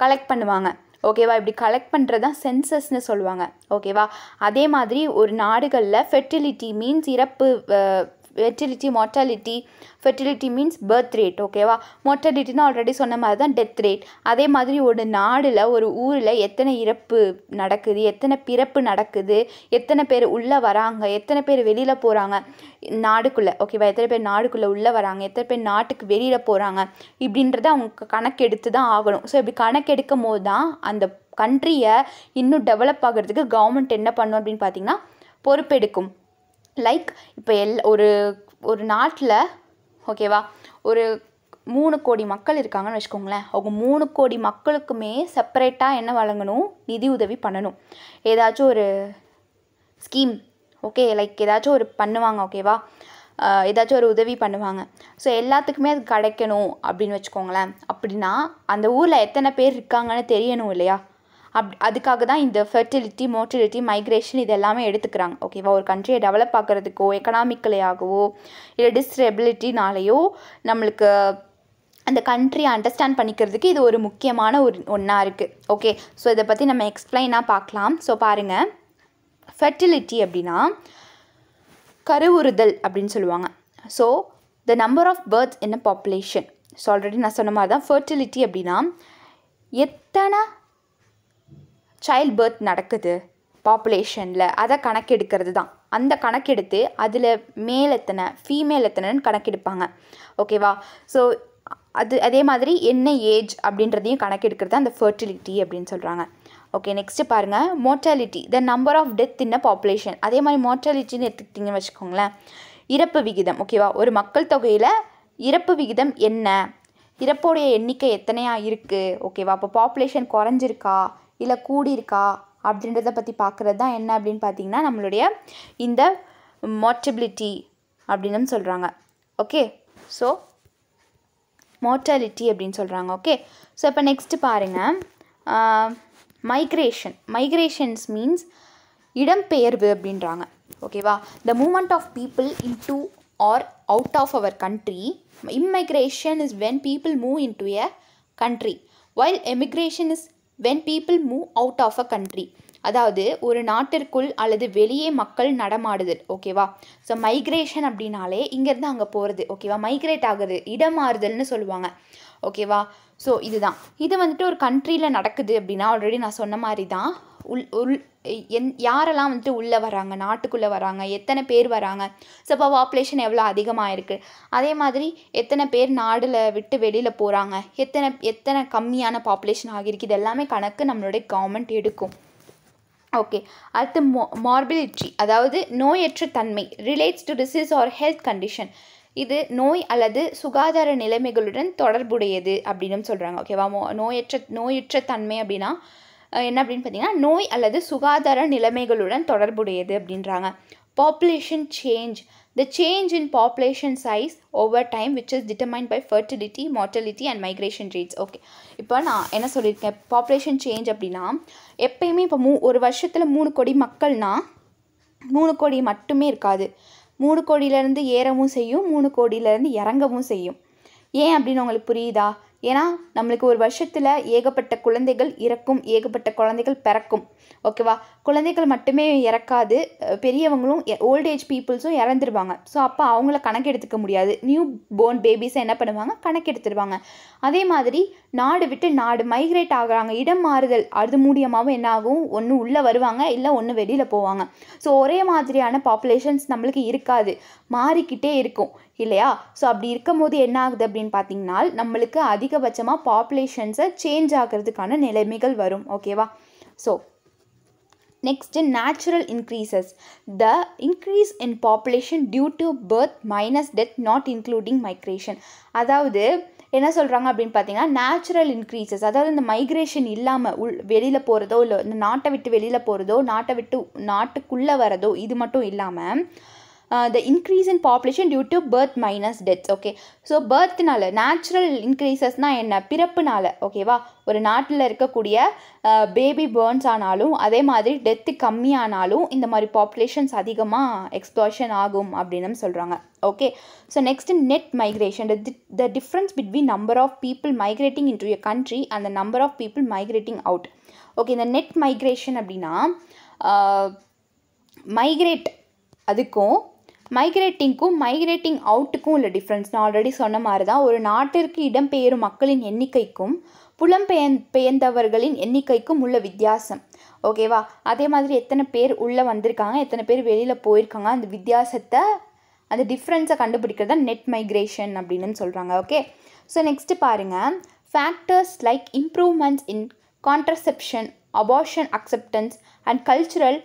கலெக்ட் பண்ணுவாங்க. ஓகேவா, இப்படி கலெக்ட் பண்ணுறது தான் சென்சஸ்ன்னு சொல்லுவாங்க. ஓகேவா, அதே மாதிரி ஒரு நாடுகளில் ஃபெர்டிலிட்டி மீன்ஸ் இறப்பு, fertility, mortality. Fertility means birth rate. ஓகேவா, மார்ட்டாலிட்டின்னு ஆல்ரெடி சொன்ன மாதிரி தான் டெத் ரேட். அதே மாதிரி ஒரு நாடில், ஒரு ஊரில் எத்தனை இறப்பு நடக்குது, எத்தனை பிறப்பு நடக்குது, எத்தனை பேர் உள்ளே வராங்க, எத்தனை பேர் வெளியில் போகிறாங்க நாடுக்குள்ளே. ஓகேவா, எத்தனை பேர் நாடுக்குள்ளே உள்ளே வராங்க, எத்தனை பேர் நாட்டுக்கு வெளியில் போகிறாங்க, இப்படின்றத அவங்க கணக்கெடுத்து தான் ஆகணும். ஸோ இப்படி கணக்கெடுக்கும் போது தான் அந்த கண்ட்ரியை இன்னும் டெவலப் ஆகிறதுக்கு கவர்மெண்ட் என்ன பண்ணும் அப்படின்னு பார்த்திங்கன்னா பொறுப்பெடுக்கும். லைக் இப்போ ஒரு நாட்டில் ஓகேவா ஒரு 3 கோடி மக்கள் இருக்காங்கன்னு வச்சுக்கோங்களேன். அவங்க 3 கோடி மக்களுக்குமே செப்பரேட்டாக என்ன வழங்கணும், நிதி உதவி பண்ணணும். ஏதாச்சும் ஒரு ஸ்கீம், ஓகே, லைக் ஏதாச்சும் ஒரு பண்ணுவாங்க. ஓகேவா, ஏதாச்சும் ஒரு உதவி பண்ணுவாங்க. ஸோ எல்லாத்துக்குமே அது கிடைக்கணும் அப்படின்னு வச்சுக்கோங்களேன். அப்படின்னா அந்த ஊரில் எத்தனை பேர் இருக்காங்கன்னு தெரியணும் இல்லையா. அதுக்காக தான் இந்த ஃபெர்டிலிட்டி, மோர்ட்டிலிட்டி, மைக்ரேஷன் இது எல்லாமே எடுத்துக்கிறாங்க. ஓகேவா, ஒரு கண்ட்ரியை டெவலப் ஆகிறதுக்கோ, எக்கனாமிக்கலையாகவோ, இல்லை டிஸ்டபிலிட்டினாலேயோ நம்மளுக்கு அந்த கண்ட்ரியை அண்டர்ஸ்டாண்ட் பண்ணிக்கிறதுக்கு இது ஒரு முக்கியமான ஒன்றா இருக்குது. ஓகே, ஸோ இதை பற்றி நம்ம எக்ஸ்பிளைனாக பார்க்கலாம். ஸோ பாருங்கள், ஃபெர்டிலிட்டி அப்படின்னா கருவுறுதல் அப்படின்னு சொல்லுவாங்க. So the number of births in a population. So already நான் சொன்ன மாதிரி தான் ஃபெர்டிலிட்டி அப்படின்னா எத்தனை சைல்ட் பர்த் நடக்குது பாப்புலேஷனில், அதை கணக்கெடுக்கிறது தான். அந்த கணக்கெடுத்து அதில் மேல் எத்தனை, ஃபீமேல் எத்தனைன்னு கணக்கெடுப்பாங்க. ஓகேவா, ஸோ அதே மாதிரி என்ன ஏஜ் அப்படின்றதையும் கணக்கெடுக்கிறது அந்த ஃபெர்டிலிட்டி அப்படின்னு சொல்கிறாங்க. ஓகே, நெக்ஸ்ட்டு பாருங்கள், mortality, the number of death in a population. அதே மாதிரி மோர்ட்டாலிட்டின்னு எடுத்துக்கிட்டிங்கன்னு வச்சுக்கோங்களேன், இறப்பு விகிதம். ஓகேவா, ஒரு மக்கள் தொகையில் இறப்பு விகிதம் என்ன, இறப்போடைய எண்ணிக்கை எத்தனையாக இருக்குது. ஓகேவா, அப்போ பாப்புலேஷன் குறைஞ்சிருக்கா இல்லை கூடியிருக்கா அப்படின்றத பற்றி பார்க்குறது தான் என்ன அப்படின்னு பார்த்தீங்கன்னா நம்மளுடைய இந்த மார்ட்டபிலிட்டி அப்படின்னு சொல்கிறாங்க. ஓகே, ஸோ மார்ட்டாலிட்டி அப்படின்னு சொல்கிறாங்க. ஓகே, ஸோ இப்போ நெக்ஸ்ட்டு பாருங்கள், மைக்ரேஷன்ஸ் மீன்ஸ் இடம்பெயர்வு அப்படின்றாங்க. ஓகேவா, the movement of people into or out of our country. Immigration is when people move into a country, while emigration is when people move out of a country. அதாவது ஒரு நாட்டிற்குள் அல்லது வெளியே மக்கள் நடமாடுதல். ஓகேவா, ஸோ மைக்ரேஷன் அப்படின்னாலே இங்கேருந்து அங்கே போகிறது. ஓகேவா, மைக்ரேட் ஆகுது, இடமாறுதல்னு சொல்லுவாங்க. ஓகேவா, ஸோ இதுதான். இது வந்துட்டு ஒரு கண்ட்ரியில் நடக்குது அப்படின்னா ஆல்ரெடி நான் சொன்ன மாதிரி தான் யாரெல்லாம் வந்துட்டு உள்ளே வராங்க, நாட்டுக்குள்ளே வராங்க, எத்தனை பேர் வராங்க, ஸோ இப்போ பாப்புலேஷன் எவ்வளோ அதிகமாக இருக்குது, அதே மாதிரி எத்தனை பேர் நாடில் விட்டு வெளியில் போகிறாங்க, எத்தனை கம்மியான பாப்புலேஷன் ஆகியிருக்கு, இது எல்லாமே கணக்கு நம்மளுடைய கவர்மெண்ட் எடுக்கும். ஓகே, அடுத்து மார்பிலிட்டி, அதாவது நோயற்ற தன்மை, relates to disease or health condition. இது நோய் அல்லது சுகாதார நிலைமைகளுடன் தொடர்புடையது அப்படின்னு சொல்கிறாங்க. ஓகேவா, நோயற்ற தன்மை அப்படின்னா என்ன அப்படின்னு பார்த்தீங்கன்னா நோய் அல்லது சுகாதார நிலைமைகளுடன் தொடர்புடையது அப்படின்றாங்க. Population change, the change in population size over time which is determined by fertility, mortality and migration rates. Okay, இப்போ நான் என்ன சொல்லியிருக்கேன், பாப்புலேஷன் சேஞ்ச் அப்படின்னா எப்பயுமே இப்போ ஒரு வருஷத்தில் 3 கோடி மக்கள்னால் 3 கோடி மட்டுமே இருக்காது, 3 கோடியிலேருந்து ஏறவும் செய்யும், 3 கோடியிலேருந்து இறங்கவும் செய்யும். ஏன் அப்படின்னு உங்களுக்கு புரியுதா? ஏன்னா நம்மளுக்கு ஒரு வருஷத்தில் ஏகப்பட்ட குழந்தைகள் இறக்கும், ஏகப்பட்ட குழந்தைகள் பிறக்கும். ஓகேவா, குழந்தைகள் மட்டுமே இறக்காது, பெரியவங்களும் ஓல்டேஜ் பீப்புள்ஸும் இறந்துருவாங்க. ஸோ அப்போ அவங்கள கணக்கெடுத்துக்க முடியாது. நியூ போர்ன் பேபிஸை என்ன பண்ணுவாங்க, கணக்கெடுத்துருவாங்க. அதே மாதிரி நாடு விட்டு நாடு மைக்ரேட் ஆகுறாங்க, இடம் மாறுதல், அது மூலியமாகவும் என்ன ஆகும், ஒன்று உள்ளே வருவாங்க இல்லை ஒன்று வெளியில் போவாங்க. ஸோ ஒரே மாதிரியான பாப்புலேஷன்ஸ் நம்மளுக்கு இருக்காது, மாறிக்கிட்டே இருக்கும் இல்லையா. ஸோ அப்படி இருக்கும் போது என்ன ஆகுது அப்படின்னு பார்த்தீங்கன்னா நம்மளுக்கு அதிகபட்சமாக பாப்புலேஷன்ஸை சேஞ்ச் ஆகிறதுக்கான நிலைமைகள் வரும். ஓகேவா, so next natural increases, the increase in population due to birth minus death not including migration. அதாவது என்ன சொல்கிறாங்க அப்படின்னு பார்த்தீங்கன்னா நேச்சுரல் இன்க்ரீசஸ், அதாவது இந்த மைக்ரேஷன் இல்லாமல் வெளியில் போகிறதோ இல்லை இந்த நாட்டை விட்டு வெளியில் போகிறதோ நாட்டுக்குள்ளே வரதோ இது மட்டும் இல்லாமல் the increase in population due to birth minus deaths. Okay, so பர்த்னால நேச்சுரல் இன்க்ரீசஸ்னால் என்ன, பிறப்புனால. ஓகேவா, ஒரு நாட்டில் இருக்கக்கூடிய பேபி பேர்ன்ஸ் ஆனாலும் அதே மாதிரி டெத்து கம்மியானாலும் இந்த மாதிரி பாப்புலேஷன்ஸ் அதிகமாக எக்ஸ்ப்ளாஷன் ஆகும் அப்படின்னு சொல்கிறாங்க. Okay, so next net migration, the difference between number of people migrating into a country and the number of people migrating out. Okay, இந்த நெட் மைக்ரேஷன் அப்படின்னா மைக்ரேட் அதுக்கும் மைக்ரேட்டிங் அவுட்டுக்கும் உள்ள டிஃப்ரென்ஸ் நான் ஆல்ரெடி சொன்ன மாதிரி தான். ஒரு நாட்டிற்கு இடம்பெயரும் மக்களின் எண்ணிக்கைக்கும் புலம்பெயர்ந்தவர்களின் எண்ணிக்கைக்கும் உள்ள வித்தியாசம். ஓகேவா, அதே மாதிரி எத்தனை பேர் உள்ளே வந்திருக்காங்க, எத்தனை பேர் வெளியில் போயிருக்காங்க, அந்த வித்தியாசத்தை அந்த டிஃப்ரென்ஸை கண்டுபிடிக்கிறது தான் நெட் மைக்ரேஷன் அப்படின்னு சொல்கிறாங்க. ஓகே, ஸோ நெக்ஸ்ட்டு பாருங்கள், factors like improvements in contraception, abortion acceptance and cultural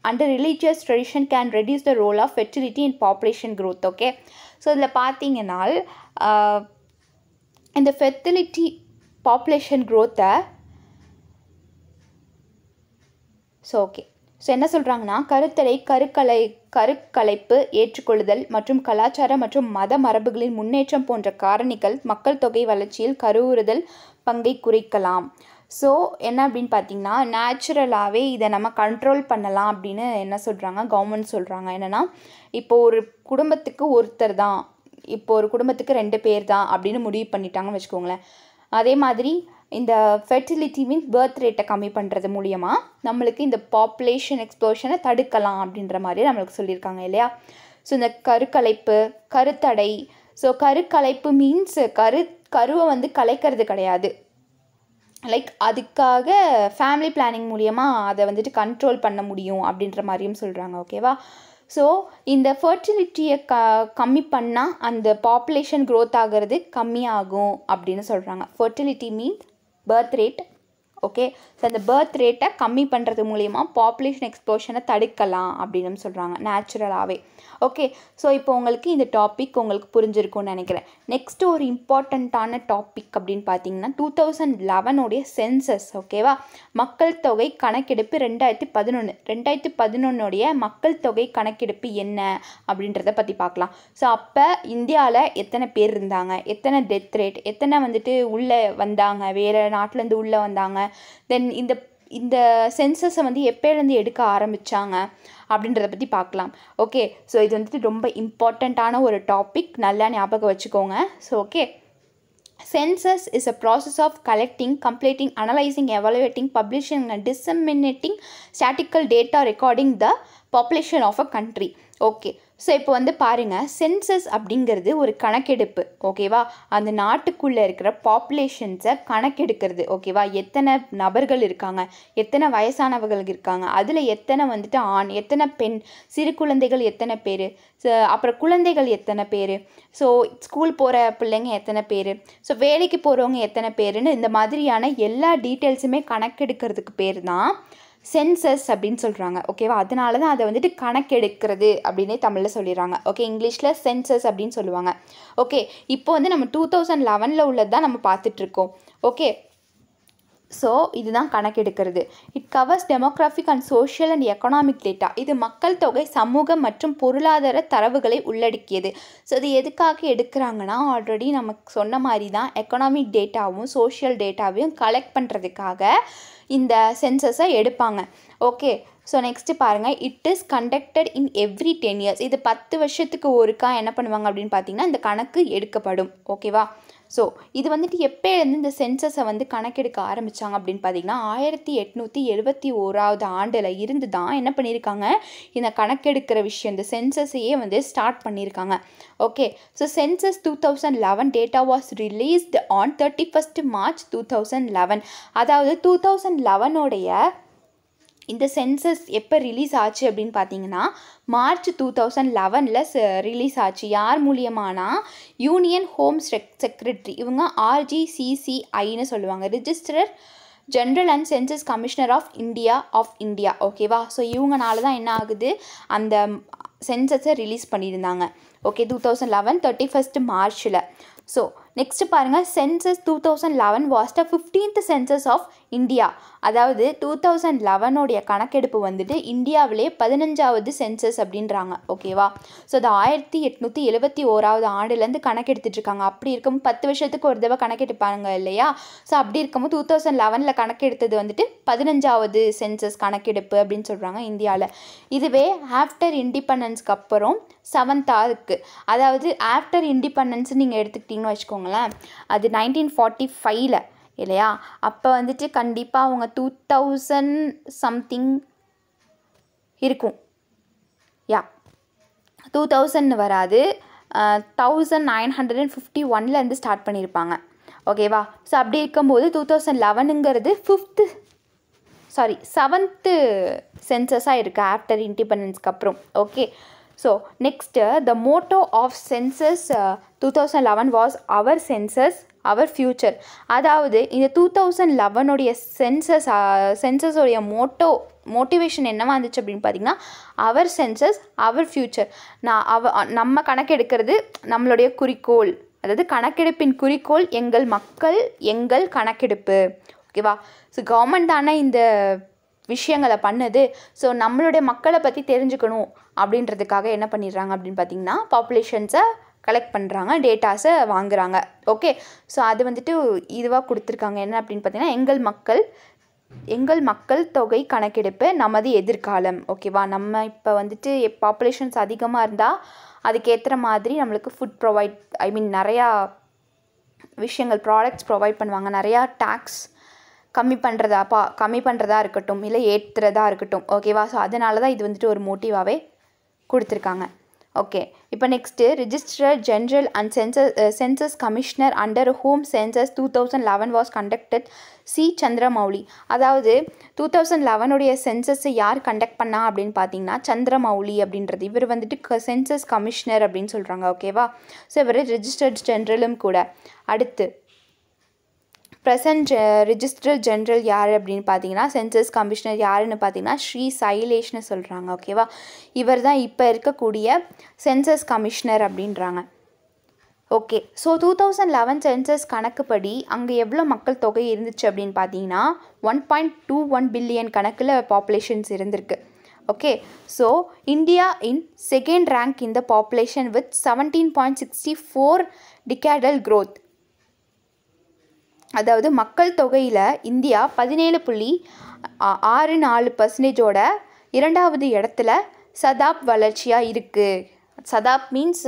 and religious tradition can reduce the role of fertility in population growth. Okay, so இதில் பார்த்தீங்கன்னா இந்த fertility population growth-ஐ ஸோ என்ன சொல்கிறாங்கன்னா கருத்தடை, கருக்கலைப்பு, ஏற்றுக்கொள்ளுதல் மற்றும் கலாச்சார மற்றும் மத மரபுகளின் முன்னேற்றம் போன்ற காரணிகள் மக்கள் தொகை வளர்ச்சியில் கருவுறுதல் பங்கை குறிக்கலாம். ஸோ என்ன அப்படின்னு பார்த்தீங்கன்னா நேச்சுரலாகவே இதை நம்ம கண்ட்ரோல் பண்ணலாம் அப்படின்னு என்ன சொல்கிறாங்க, கவர்மெண்ட் சொல்கிறாங்க. என்னென்னா இப்போது ஒரு குடும்பத்துக்கு ஒருத்தர் தான், இப்போ ஒரு குடும்பத்துக்கு 2 பேர் தான் அப்படின்னு முடிவு பண்ணிட்டாங்கன்னு வச்சுக்கோங்களேன். அதே மாதிரி இந்த ஃபெர்டிலிட்டி மீன்ஸ் பர்த் ரேட்டை கம்மி பண்ணுறது மூலியமாக நம்மளுக்கு இந்த பாப்புலேஷன் எக்ஸ்ப்ளோஷனை தடுக்கலாம் அப்படின்ற மாதிரி நம்மளுக்கு சொல்லியிருக்காங்க இல்லையா. ஸோ இந்த கருக்கலைப்பு, கருத்தடை, ஸோ கருக்கலைப்பு மீன்ஸ் கருவை வந்து கலைக்கிறது கிடையாது, லைக் அதுக்காக ஃபேமிலி பிளானிங் மூலியமாக அதை வந்துட்டு கண்ட்ரோல் பண்ண முடியும் அப்படின்ற மாதிரியும் சொல்கிறாங்க. ஓகேவா, ஸோ இந்த ஃபர்டிலிட்டியை கம்மி பண்ணால் அந்த பாப்புலேஷன் க்ரோத் ஆகிறது கம்மியாகும் அப்படின்னு சொல்கிறாங்க. Fertility means birth rate. Okay, so அந்த பர்த் ரேட்டை கம்மி பண்ணுறது மூலிமா பாப்புலேஷன் எக்ஸ்ப்ளோஷனை தடுக்கலாம் அப்படின்னு சொல்கிறாங்க நேச்சுரலாகவே. ஓகே, ஸோ இப்போ உங்களுக்கு இந்த டாபிக் உங்களுக்கு புரிஞ்சிருக்கும்னு நினைக்கிறேன். நெக்ஸ்ட்டு ஒரு இம்பார்ட்டண்ட்டான டாபிக் அப்படின்னு பார்த்தீங்கன்னா 2011 சென்சஸ். ஓகேவா, மக்கள் தொகை கணக்கெடுப்பு 2011 மக்கள் தொகை கணக்கெடுப்பு என்ன அப்படின்றத பற்றி பார்க்கலாம். ஸோ அப்போ இந்தியாவில் எத்தனை பேர் இருந்தாங்க, எத்தனை டெத் ரேட், எத்தனை வந்துட்டு உள்ளே வந்தாங்க, வேறு நாட்டிலேருந்து உள்ளே வந்தாங்க, தென் இந்த சென்சஸை வந்து எப்போலேருந்து எடுக்க ஆரம்பித்தாங்க அப்படின்றத பற்றி பார்க்கலாம். ஓகே, ஸோ இது வந்துட்டு ரொம்ப இம்பார்ட்டண்ட்டான ஒரு டாபிக், நல்லா ஞாபகம் வச்சுக்கோங்க. So okay, census is a process of collecting, completing, analyzing, evaluating, publishing and disseminating statistical data recording the population of a country. Okay, so இப்போ வந்து பாருங்கள், சென்சஸ் அப்படிங்கிறது ஒரு கணக்கெடுப்பு. ஓகேவா, அந்த நாட்டுக்குள்ளே இருக்கிற பாப்புலேஷன்ஸை கணக்கெடுக்கிறது. ஓகேவா, எத்தனை நபர்கள் இருக்காங்க, எத்தனை வயசானவர்கள் இருக்காங்க, அதில் எத்தனை வந்துட்டு ஆண், எத்தனை பெண், சிறு குழந்தைகள் எத்தனை பேர், அப்புறம் குழந்தைகள் எத்தனை பேர், ஸோ ஸ்கூல் போகிற பிள்ளைங்க எத்தனை பேர், ஸோ வேலைக்கு போகிறவங்க எத்தனை பேருன்னு இந்த மாதிரியான எல்லா டீட்டெயில்ஸுமே கணக்கெடுக்கிறதுக்கு பேர் தான் சென்சஸ் அப்படின்னு சொல்கிறாங்க. ஓகேவா, அதனால தான் அதை வந்துட்டு கணக்கெடுக்கிறது அப்படின்னே தமிழில் சொல்லிடுறாங்க. ஓகே, இங்கிலீஷில் சென்சஸ் அப்படின்னு சொல்லுவாங்க. ஓகே, இப்போ வந்து நம்ம 2011 உள்ளது தான் நம்ம பார்த்துட்ருக்கோம். ஓகே, ஸோ இதுதான் கணக்கெடுக்கிறது. It covers demographic and social and economic data. இது மக்கள் தொகை, சமூக மற்றும் பொருளாதார தரவுகளை உள்ளடக்கியது. ஸோ இது எதுக்காக எடுக்கிறாங்கன்னா ஆல்ரெடி நமக்கு சொன்ன மாதிரி தான் எக்கனாமிக் டேட்டாவும் சோஷியல் டேட்டாவையும் கலெக்ட் பண்ணுறதுக்காக இந்த சென்சஸை எடுப்பாங்க. ஓகே, ஸோ நெக்ஸ்ட்டு பாருங்கள், it is conducted in every 10 years. இது 10 வருஷத்துக்கு ஒருக்கா என்ன பண்ணுவாங்க அப்படின்னு பார்த்தீங்கன்னா இந்த கணக்கு எடுக்கப்படும். ஓகேவா, ஸோ இது வந்துட்டு எப்போலேருந்து இந்த சென்சஸை வந்து கணக்கெடுக்க ஆரம்பித்தாங்க அப்படின்னு பார்த்தீங்கன்னா 1871 ஆண்டில் இருந்து தான் என்ன பண்ணியிருக்காங்க, இந்த கணக்கெடுக்கிற விஷயம், இந்த சென்சஸையே வந்து ஸ்டார்ட் பண்ணியிருக்காங்க. Okay, so census 2011 data was released on 31st March 2011. அதாவது 2011 இந்த சென்சஸ் எப்போ ரிலீஸ் ஆச்சு அப்படின்னு பார்த்தீங்கன்னா March 2011 ரிலீஸ் ஆச்சு. யார் மூலியமானா யூனியன் ஹோம் செக்ரட்டரி, இவங்க RGCCIன்னு சொல்லுவாங்க, register general and census commissioner of India. ஓகேவா, ஸோ இவங்கனால தான் என்ன ஆகுது, அந்த சென்சஸை ரிலீஸ் பண்ணியிருந்தாங்க. Okay, 2011 31st March. So next பாருங்கள், census 2011 was the 15th census of India. அதாவது 2011 கணக்கெடுப்பு வந்துட்டு இந்தியாவிலே 15வது சென்சஸ் அப்படின்றாங்க. ஓகேவா? ஸோ அது 1871 ஆண்டுலேருந்து கணக்கெடுத்துட்ருக்காங்க. அப்படி இருக்கும் 10 வருஷத்துக்கு ஒரு தடவை கணக்கெடுப்பாங்க இல்லையா? ஸோ அப்படி இருக்கும்போது 2011 கணக்கெடுத்தது வந்துட்டு 15வது சென்சஸ் கணக்கெடுப்பு அப்படின்னு சொல்கிறாங்க இந்தியாவில். இதுவே ஆஃப்டர் இண்டிபெண்டன்ஸ்க்கு அப்புறம் 7th இருக்குது. அதாவது ஆஃப்டர் இண்டிபெண்டன்ஸ் நீங்கள் எடுத்துக்கிட்டிங்கன்னு வச்சுக்கோங்களேன், அது 1945 இல்லையா? அப்போ வந்துட்டு கண்டிப்பாக அவங்க 2000 சம்திங் இருக்கும். 2000 வராது, 1951 ஸ்டார்ட் பண்ணியிருப்பாங்க. ஓகேவா? ஸோ அப்படி இருக்கும்போது 2011ங்கிறது 7th சென்சஸாக இருக்குது ஆஃப்டர் இண்டிபெண்டன்ஸ்க்கு அப்புறம். Okay. So next the motto of census 2011 was our census our future. அதாவது இந்த 2011 சென்சஸோடைய மோட்டிவேஷன் என்னவா இருந்துச்சு அப்படின்னு பார்த்தீங்கன்னா, அவர் சென்சஸ் அவர் ஃப்யூச்சர். நம்ம கணக்கெடுக்கிறது நம்மளுடைய குறிக்கோள், அதாவது கணக்கெடுப்பின் குறிக்கோள் எங்கள் மக்கள் எங்கள் கணக்கெடுப்பு. ஓகேவா? ஸோ கவர்மெண்ட் தானே இந்த விஷயங்களை பண்ணுது. ஸோ நம்மளுடைய மக்களை பற்றி தெரிஞ்சுக்கணும் அப்படின்றதுக்காக என்ன பண்ணிடுறாங்க அப்படின்னு பார்த்தீங்கன்னா, பாப்புலேஷன்ஸை கலெக்ட் பண்ணுறாங்க, டேட்டாஸை வாங்குகிறாங்க. ஓகே. ஸோ அது வந்துட்டு இதுவாக கொடுத்துருக்காங்க. என்ன அப்படின்னு பார்த்தீங்கன்னா, எங்கள் மக்கள் தொகை கணக்கெடுப்பு நமது எதிர்காலம். ஓகேவா? நம்ம இப்போ வந்துட்டு பாப்புலேஷன்ஸ் அதிகமாக இருந்தால் அதுக்கேற்ற மாதிரி நம்மளுக்கு ஃபுட் நிறையா விஷயங்கள் ப்ராடக்ட்ஸ் ப்ரொவைட் பண்ணுவாங்க. நிறையா டேக்ஸ் கம்மி பண்ணுறதா இருக்கட்டும், இல்லை ஏற்றுறதா இருக்கட்டும். ஓகேவா? ஸோ அதனால தான் இது வந்துட்டு ஒரு மோட்டிவாகவே கொடுத்துருக்காங்க. ஓகே. இப்போ next registrar general and census commissioner under home census 2011 was conducted C Chandramouli. அதாவது 2011 சென்சஸை யார் கண்டக்ட் பண்ணா அப்படின்னு பார்த்தீங்கன்னா சந்திரமௌலி அப்படின்றது. இவர் வந்துட்டு சென்சஸ் கமிஷனர் அப்படின்னு சொல்கிறாங்க. ஓகேவா? ஸோ இவர் ரிஜிஸ்டர்ட் ஜென்ரலும் கூட. அடுத்து ப்ரெசன்ட் ரிஜிஸ்ட்ரர் ஜென்ரல் யார் அப்படின்னு பார்த்தீங்கன்னா, சென்சஸ் கமிஷனர் யாருன்னு பார்த்தீங்கன்னா ஸ்ரீ சைலேஷ்னு சொல்கிறாங்க. ஓகேவா? இவர் தான் இப்போ இருக்கக்கூடிய சென்சஸ் கமிஷனர் அப்படின்றாங்க. ஓகே. ஸோ 2011 சென்சஸ் கணக்குப்படி அங்கே எவ்வளோ மக்கள் தொகை இருந்துச்சு அப்படின்னு பார்த்தீங்கன்னா 1.21 பில்லியன் கணக்கில் பாப்புலேஷன்ஸ் இருந்திருக்கு. Okay. So India in second rank in the population with 17.64 decadal growth. அதாவது மக்கள் தொகையில் இந்தியா 17.64% இரண்டாவது இடத்துல சதாப் வளர்ச்சியாக இருக்குது. சதாப் மீன்ஸ்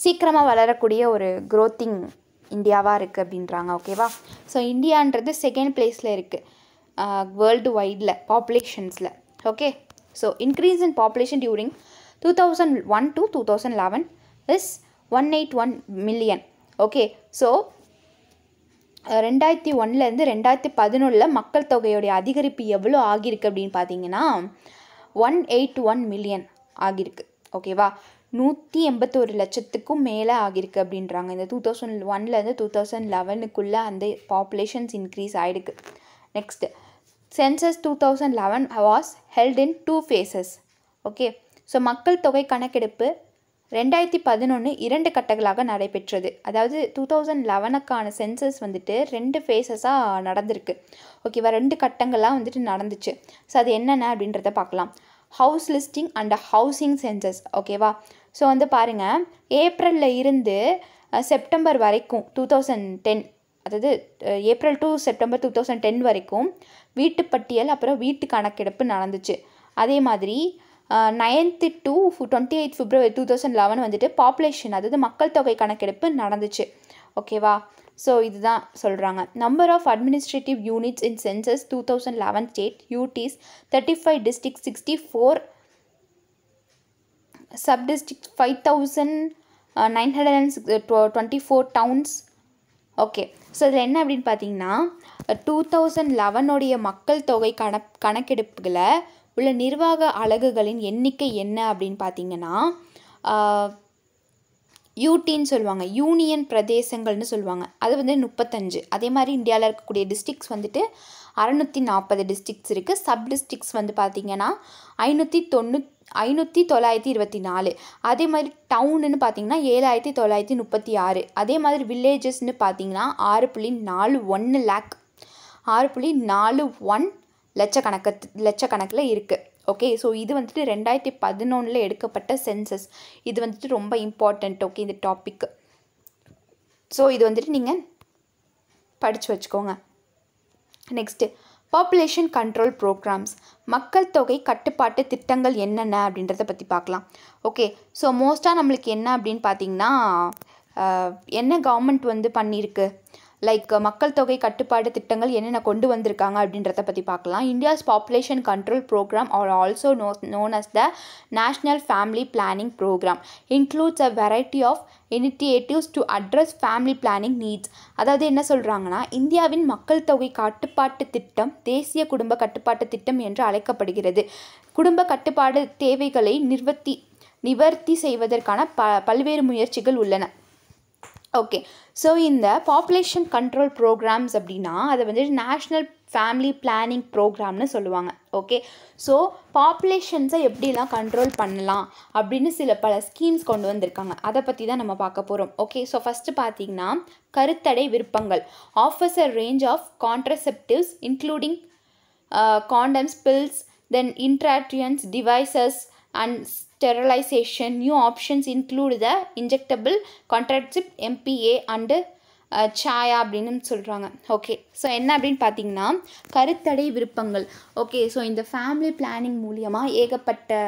சீக்கிரமாக வளரக்கூடிய ஒரு க்ரோத்திங் இந்தியாவாக இருக்குது அப்படின்றாங்க. ஓகேவா? ஸோ இந்தியான்றது செகண்ட் பிளேஸில் இருக்குது வேர்ல்டு வைடில் பாப்புலேஷன்ஸில். Okay. So increase in population during 2001 to 2011 is 181 million. Okay. So 2001 2011 மக்கள் தொகையோடைய அதிகரிப்பு எவ்வளோ ஆகியிருக்கு அப்படின்னு பார்த்தீங்கன்னா 181 மில்லியன் ஆகியிருக்கு. ஓகேவா? 181 லட்சத்துக்கும் மேலே ஆகியிருக்கு அப்படின்றாங்க. இந்த 2001 2011 அந்த பாப்புலேஷன்ஸ் இன்க்ரீஸ் ஆகிருக்கு. Next census 2011 was held in 2 phases. ஓகே. ஸோ மக்கள் தொகை கணக்கெடுப்பு 2011 2 கட்டங்களாக நடைபெற்றது. அதாவது 2011க்கான சென்சஸ் வந்துட்டு 2 ஃபேஸஸாக நடந்திருக்கு. ஓகேவா? 2 கட்டங்களாக வந்துட்டு நடந்துச்சு. ஸோ அது என்னென்ன அப்படின்றத பார்க்கலாம். House listing and housing census. ஓகேவா? ஸோ வந்து பாருங்கள், ஏப்ரலில் இருந்து செப்டம்பர் வரைக்கும் 2010, அதாவது ஏப்ரல் டு செப்டம்பர் 2010 வரைக்கும் வீட்டு பட்டியல் அப்புறம் வீட்டு கணக்கெடுப்பு நடந்துச்சு. அதே மாதிரி 9th to 28th February 2011 வந்துட்டு பாப்புலேஷன், அதாவது மக்கள் தொகை கணக்கெடுப்பு நடந்துச்சு. ஓகேவா? ஸோ இதுதான் சொல்கிறாங்க. Number of administrative units in census 2011 state UTs 35 districts 64 sub-districts 5924 towns. ஓகே. ஸோ இதில் என்ன அப்படின்னு பார்த்தீங்கன்னா 2011 மக்கள் தொகை கணக்கெடுப்புகளை உள்ள நிர்வாக அலகுகளின் எண்ணிக்கை என்ன அப்படின்னு பார்த்தீங்கன்னா யூடின்னு சொல்லுவாங்க, யூனியன் பிரதேசங்கள்னு சொல்லுவாங்க. அது வந்து 35. அதே மாதிரி இந்தியாவில் இருக்கக்கூடிய டிஸ்ட்ரிக்ஸ் வந்துட்டு 640 டிஸ்ட்ரிக்ட்ஸ் இருக்குது. சப் டிஸ்ட்ரிக்ட்ஸ் வந்து பார்த்திங்கன்னா 5,924. அதே மாதிரி டவுனுன்னு பார்த்தீங்கன்னா 7,936. அதே மாதிரி வில்லேஜஸ்ன்னு பார்த்தீங்கன்னா 6.41 லேக் 6.41 லட்சக்கணக்கில் இருக்குது. ஓகே, ஸோ இது வந்துட்டு 2011 எடுக்கப்பட்ட சென்சஸ். இது வந்துட்டு ரொம்ப இம்பார்ட்டண்ட். ஓகே, இந்த டாபிக். ஸோ இது வந்துட்டு நீங்கள் படித்து வச்சுக்கோங்க. Next population control programs. மக்கள் தொகை கட்டுப்பாட்டு திட்டங்கள் என்னென்ன அப்படின்றத பற்றி பார்க்கலாம். ஓகே, ஸோ மோஸ்ட்டாக நம்மளுக்கு என்ன அப்படின்னு பார்த்தீங்கன்னா என்ன கவர்மெண்ட் வந்து பண்ணியிருக்கு, லைக் மக்கள் தொகை கட்டுப்பாடு திட்டங்கள் என்னென்ன கொண்டு வந்திருக்காங்க அப்படின்றத பற்றி பார்க்கலாம். India's population control program are also known as the national family planning program includes a variety of initiatives to address family planning needs. அதாவது என்ன சொல்கிறாங்கன்னா, இந்தியாவின் மக்கள் தொகை கட்டுப்பாட்டு திட்டம் தேசிய குடும்ப கட்டுப்பாட்டு திட்டம் என்று அழைக்கப்படுகிறது. குடும்ப கட்டுப்பாடு தேவைகளை நிவர்த்தி செய்வதற்கான பல்வேறு முயற்சிகள் உள்ளன. ஓகே, ஸோ இந்த பாப்புலேஷன் கண்ட்ரோல் ப்ரோக்ராம்ஸ் அப்படின்னா அதை வந்து நேஷ்னல் ஃபேமிலி பிளானிங் ப்ரோக்ராம்னு சொல்லுவாங்க. ஓகே, ஸோ பாப்புலேஷன்ஸை எப்படிலாம் கண்ட்ரோல் பண்ணலாம் அப்படின்னு பல ஸ்கீம்ஸ் கொண்டு வந்திருக்காங்க. அதை பற்றி தான் நம்ம பார்க்க போகிறோம். ஓகே, ஸோ ஃபஸ்ட்டு பார்த்தீங்கன்னா கருத்தடை விருப்பங்கள் offers a range of contraceptives including condoms, pills, then intrauterine devices and sterilization. New options include the injectable contraceptive MPA and சாயா அப்படின்னு சொல்கிறாங்க. ஓகே, ஸோ என்ன அப்படின்னு பார்த்தீங்கன்னா கருத்தடை விருப்பங்கள். ஓகே, ஸோ இந்த ஃபேமிலி பிளானிங் மூலியமாக ஏகப்பட்ட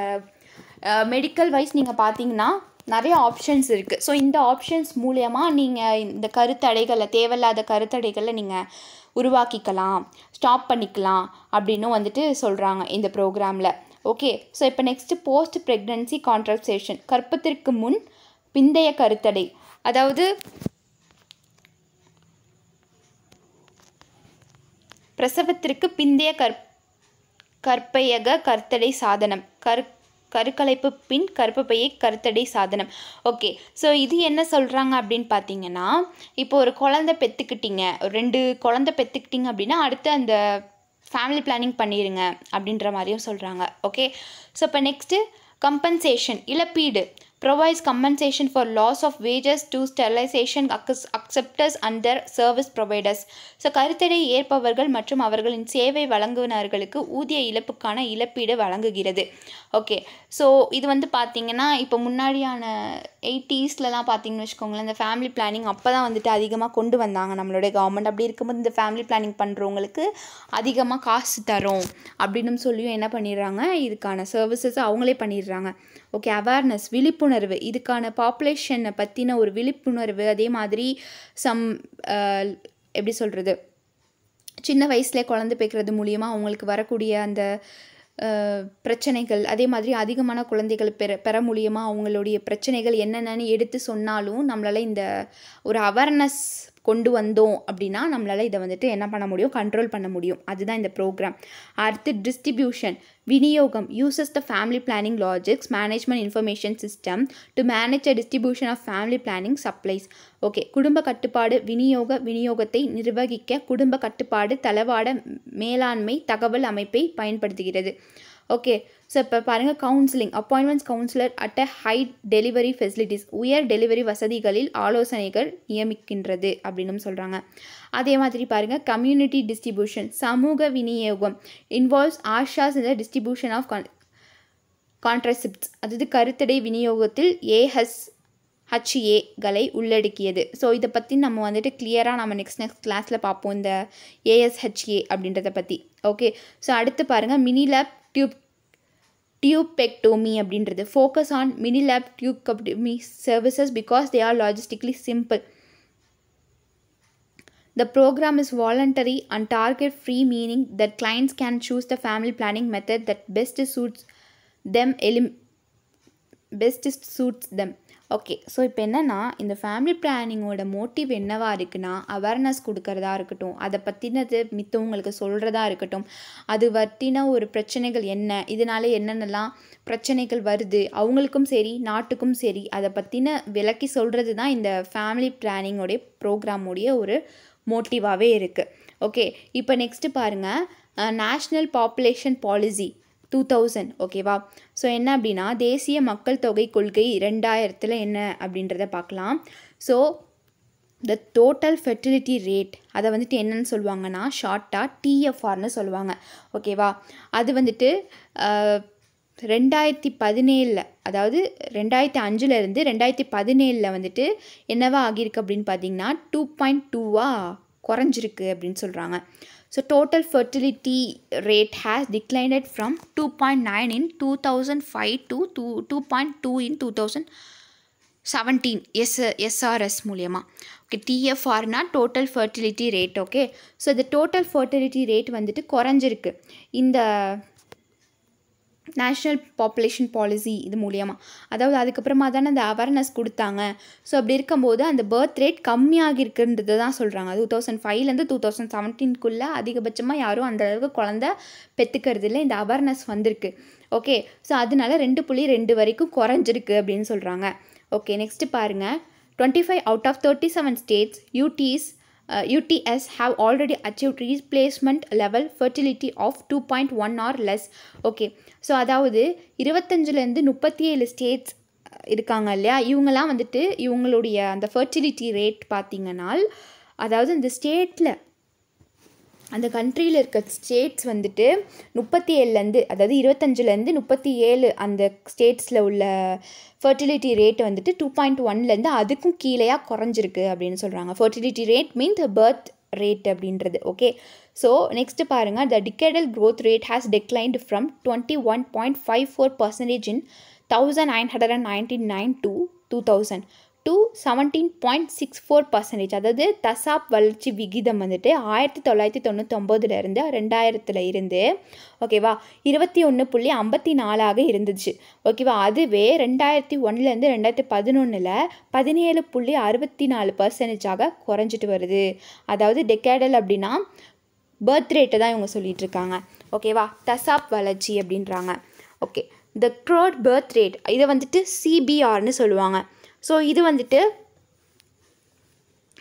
மெடிக்கல் வைஸ் நீங்கள் பார்த்தீங்கன்னா நிறைய ஆப்ஷன்ஸ் இருக்குது. ஸோ இந்த ஆப்ஷன்ஸ் மூலியமாக நீங்கள் இந்த கருத்தடைகளை தேவையில்லாத கருத்தடைகளை நீங்கள் உருவாக்கிக்கலாம், ஸ்டாப் பண்ணிக்கலாம் அப்படின்னு வந்துட்டு சொல்கிறாங்க இந்த ப்ரோக்ராமில். ஓகே, ஸோ இப்போ நெக்ஸ்ட்டு போஸ்ட் ப்ரெக்னன்சி கான்ட்ரசெப்ஷன். கர்ப்பத்திற்கு முன் பிந்தைய கருத்தடை, அதாவது பிரசவத்திற்கு பிந்தைய கற்பையக கருத்தடை சாதனம், கருக்கலைப்பு பின் கர்ப்பப்பையை கருத்தடை சாதனம். ஓகே, ஸோ இது என்ன சொல்கிறாங்க அப்படின்னு பார்த்தீங்கன்னா, இப்போ ஒரு குழந்தை பெற்றுக்கிட்டீங்க, 2 குழந்தை பெற்றுக்கிட்டீங்க அப்படின்னா அடுத்து அந்த ஃபேமிலி பிளானிங் பண்ணிடுங்க அப்படின்ற மாதிரியும் சொல்கிறாங்க. ஓகே, ஸோ இப்போ நெக்ஸ்ட்டு கம்பன்சேஷன், இழப்பீடு. provides compensation for loss of wages to sterilization acceptors and their service providers. So கருத்தடை ஏற்பவர்கள் மற்றும் அவர்களின் சேவை வழங்குனர்களுக்கு ஊதிய இழப்புக்கான இழப்பீடு வழங்குகிறது. ஓகே, ஸோ இது வந்து பார்த்திங்கன்னா இப்போ முன்னாடியான 80ஸ்லாம் பார்த்திங்கன்னு வச்சுக்கோங்களேன், இந்த ஃபேமிலி பிளானிங் அப்போ தான் வந்துட்டு அதிகமாக கொண்டு வந்தாங்க நம்மளுடைய கவர்மெண்ட். அப்படி இருக்கும்போது இந்த ஃபேமிலி பிளானிங் பண்ணுறவங்களுக்கு அதிகமாக காசு தரும் அப்படின்னு சொல்லியும் என்ன பண்ணிடுறாங்க, இதுக்கான சர்வீசஸ் அவங்களே பண்ணிடுறாங்க. ஓகே, அவேர்னஸ், விழிப்புணர்வு, இதுக்கான பாப்புலேஷனை பற்றின ஒரு விழிப்புணர்வு. அதே மாதிரி எப்படி சொல்கிறது, சின்ன வயசுலேயே குழந்தை பெக்கிறது மூலியமாக அவங்களுக்கு வரக்கூடிய அந்த பிரச்சனைகள், அதே மாதிரி அதிகமான குழந்தைகள் பெற மூலியமாக அவங்களுடைய பிரச்சனைகள் என்னென்னு எடுத்து சொன்னாலும் நம்மளால் இந்த ஒரு அவேர்னஸ் கொண்டு வந்தோம் அப்படின்னா நம்மளால் இதை வந்துட்டு என்ன பண்ண முடியும், கண்ட்ரோல் பண்ண முடியும். அதுதான் இந்த ப்ரோக்ராம். அடுத்து டிஸ்ட்ரிபியூஷன், விநியோகம். Uses the family planning logistics management information system to manage a distribution of family planning supplies. Okay, குடும்ப கட்டுப்பாடு விநியோகத்தை நிர்வகிக்க குடும்ப கட்டுப்பாடு தளவாட மேலாண்மை தகவல் அமைப்பை பயன்படுத்துகிறது. ஓகே, ஸோ இப்போ பாருங்கள், counselling, appointments councillor at a high delivery facilities, உயர் டெலிவரி வசதிகளில் ஆலோசனைகள் நியமிக்கின்றது அப்படின்னு சொல்கிறாங்க. அதே மாதிரி பாருங்கள், கம்யூனிட்டி டிஸ்ட்ரிபியூஷன், சமூக விநியோகம், இன்வால்வ்ஸ் ஆஷாஸ் இந்த டிஸ்ட்ரிபியூஷன் ஆஃப் கான்ட்ரசெப்ட்ஸ், அதாவது கருத்தடை விநியோகத்தில் ASHA-களை உள்ளடக்கியது. ஸோ இதை பற்றி நம்ம வந்துட்டு கிளியராக நம்ம நெக்ஸ்ட் கிளாஸில் பார்ப்போம், இந்த ASHA அப்படின்றத பற்றி. ஓகே, ஸோ அடுத்து பாருங்கள், மினிலேப் டியூபெக்டோமி அப்படின்றது. Focus on minilap tubectomy services because they are logistically simple. The program is voluntary and target free, meaning that clients can choose the family planning method that best suits them. Okay, so இப்போ என்னென்னா இந்த family பிளானிங்கோட motive என்னவாக இருக்குன்னா, awareness கொடுக்கறதா இருக்கட்டும், அதை பற்றினது மித்தவங்களுக்கு சொல்கிறதா இருக்கட்டும், அது பற்றின ஒரு பிரச்சனைகள் என்ன, இதனால என்னென்னலாம் பிரச்சனைகள் வருது அவங்களுக்கும் சரி நாட்டுக்கும் சரி, அதை பற்றின விளக்கி சொல்கிறது தான் இந்த ஃபேமிலி பிளானிங்கோடைய ப்ரோக்ராமோடைய ஒரு மோட்டிவாகவே இருக்குது. ஓகே, இப்போ நெக்ஸ்ட்டு பாருங்கள், நேஷ்னல் பாப்புலேஷன் பாலிசி 2000. ஓகேவா? ஸோ என்ன அப்படின்னா தேசிய மக்கள் தொகை கொள்கை 2000 என்ன அப்படின்றத பார்க்கலாம். So the total fertility rate அதை வந்துட்டு என்னன்னு சொல்லுவாங்கன்னா ஷார்ட்டாக டிஎஃப்ஆர்னு சொல்லுவாங்க. ஓகேவா? அது வந்துட்டு 2017 அதாவது 2005லேருந்து 2017 வந்துட்டு என்னவா ஆகியிருக்கு அப்படின்னு பார்த்தீங்கன்னா 2.2 குறைஞ்சிருக்கு அப்படின்னு சொல்கிறாங்க. So total fertility rate has declined from 2.9 in 2005 to 2.2 in 2017 SRS மூலியமாக. ஓகே, டிஎஃப்ஆர்னா total fertility rate. Okay, so இந்த டோட்டல் ஃபெர்டிலிட்டி ரேட் வந்துட்டு குறைஞ்சிருக்கு இந்த நேஷ்னல் பாப்புலேஷன் பாலிசி இது மூலியமாக. அதாவது அதுக்கப்புறமா தானே அந்த அவேர்னஸ் கொடுத்தாங்க. ஸோ அப்படி இருக்கும்போது அந்த பர்த் ரேட் கம்மியாகிருக்குன்றது தான் சொல்கிறாங்க. 2005லேருந்து 2017 அதிகபட்சமாக யாரும் அந்த அளவுக்கு குழந்த பெற்றுக்கிறது இல்லை. இந்த அவேர்னஸ் வந்திருக்கு. ஓகே, ஸோ அதனால 2.2 வரைக்கும் குறைஞ்சிருக்கு அப்படின்னு சொல்கிறாங்க. ஓகே, நெக்ஸ்ட்டு பாருங்கள், 25 out of 37 states UTS have already achieved replacement level fertility of 2.1 or less. Okay, so அதாவது 25லேருந்து 37 ஸ்டேட்ஸ் இருக்காங்க இல்லையா, இவங்கெல்லாம் வந்துட்டு இவங்களுடைய அந்த ஃபெர்டிலிட்டி ரேட் பார்த்திங்கன்னா, அதாவது இந்த ஸ்டேட்டில் அந்த கண்ட்ரியில் இருக்க ஸ்டேட்ஸ் வந்துட்டு 37லேருந்து அதாவது 25லேருந்து 37 அந்த ஸ்டேட்ஸில் உள்ள ஃபெர்டிலிட்டி ரேட் வந்துட்டு 2.1லேருந்து அதுக்கும் கீழேயாக குறைஞ்சிருக்கு அப்படின்னு சொல்கிறாங்க. Fertility rate means birth rate அப்படின்றது. ஓகே, ஸோ நெக்ஸ்ட்டு பாருங்கள், த டிகேடல் growth rate has declined from 21.54% in 1999 to 2000 to 17.64%. அதாவது தசாப் வளர்ச்சி விகிதம் வந்துட்டு 1999லேருந்து 2000 இருந்து ஓகேவா 21.54 இருந்துச்சு. ஓகேவா, அதுவே 2001லேருந்து 2011 17.64% குறைஞ்சிட்டு வருது. அதாவது டெக்கேடல் அப்படின்னா பர்த் ரேட்டை தான் இவங்க சொல்லிட்டு இருக்காங்க. ஓகேவா, தசாப் வளர்ச்சி அப்படின்றாங்க. ஓகே, த க்ரோட் பர்த் ரேட் இதை வந்துட்டு சிபிஆர்னு சொல்லுவாங்க. ஸோ இது வந்துட்டு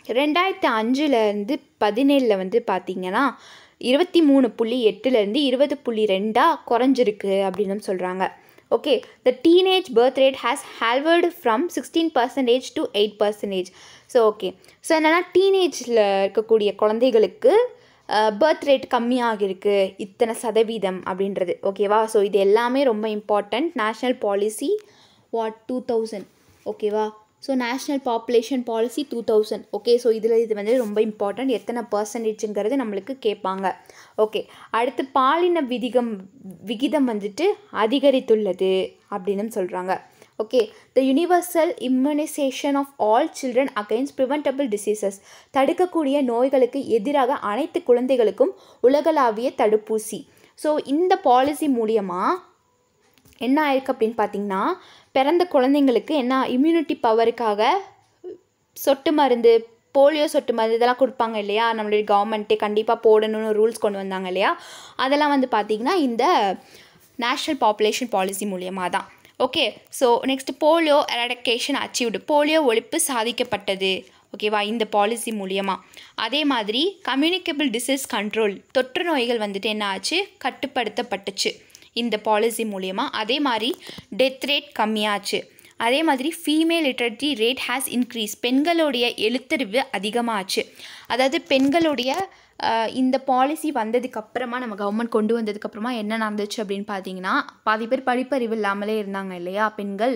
2005லேருந்து 2017 வந்து பார்த்திங்கன்னா 23.8லேருந்து 20.2 குறைஞ்சிருக்கு அப்படின்னு சொல்கிறாங்க. Okay, the teenage birth rate has halved from 16% to 8%. So okay, so என்னென்னா டீனேஜில் இருக்கக்கூடிய குழந்தைகளுக்கு பர்த் ரேட் கம்மியாகிருக்கு இத்தனை சதவீதம் அப்படின்றது. ஓகேவா, ஸோ இது எல்லாமே ரொம்ப இம்பார்ட்டண்ட். National policy 2000. ஓகேவா, so national population policy 2000. Okay, so இது வந்து ரொம்ப இம்பார்ட்டண்ட். எத்தனை பர்சன்டேஜுங்கிறது நம்மளுக்கு கேட்பாங்க. ஓகே, அடுத்து பாலின விகிதம் வந்துட்டு அதிகரித்துள்ளது அப்படின்னு சொல்கிறாங்க. Okay, the universal immunisation of all children against preventable diseases தடுக்கக்கூடிய நோய்களுக்கு எதிராக அனைத்து குழந்தைகளுக்கும் உலகளாவிய தடுப்பூசி. ஸோ இந்த பாலிசி மூலியமாக என்ன ஆயிருக்கு அப்படின்னு பார்த்திங்கன்னா, பிறந்த குழந்தைங்களுக்கு என்ன இம்யூனிட்டி பவருக்காக சொட்டு மருந்து, போலியோ சொட்டு மருந்து இதெல்லாம் கொடுப்பாங்க இல்லையா, நம்மளுடைய கவர்மெண்ட்டே கண்டிப்பாக போடணும்னு ரூல்ஸ் கொண்டு வந்தாங்க இல்லையா, அதெல்லாம் வந்து பார்த்திங்கன்னா இந்த நேஷ்னல் பாப்புலேஷன் பாலிசி மூலியமாக தான். Okay, so next polio eradication achieved, polio ஒழிப்பு சாதிக்கப்பட்டது. ஓகேவா, இந்த பாலிசி மூலியமாக. அதே மாதிரி கம்யூனிகபிள் டிசீஸ் கண்ட்ரோல், தொற்று நோய்கள் வந்துட்டு என்ன ஆச்சு, கட்டுப்படுத்தப்பட்டுச்சு இந்த பாலிசி மூலியமாக. அதே மாதிரி டெத் ரேட் கம்மியாச்சு. அதே மாதிரி female literacy rate has increase, பெண்களுடைய எழுத்தறிவு அதிகமாகச்சு. அதாவது பெண்களுடைய இந்த பாலிசி வந்ததுக்கப்புறமா, நம்ம கவர்மெண்ட் கொண்டு வந்ததுக்கப்புறமா என்ன நடந்துச்சு அப்படின்னு பார்த்தீங்கன்னா, பாதி பேர் படிப்பறிவு இல்லாமலே இருந்தாங்க இல்லையா பெண்கள்,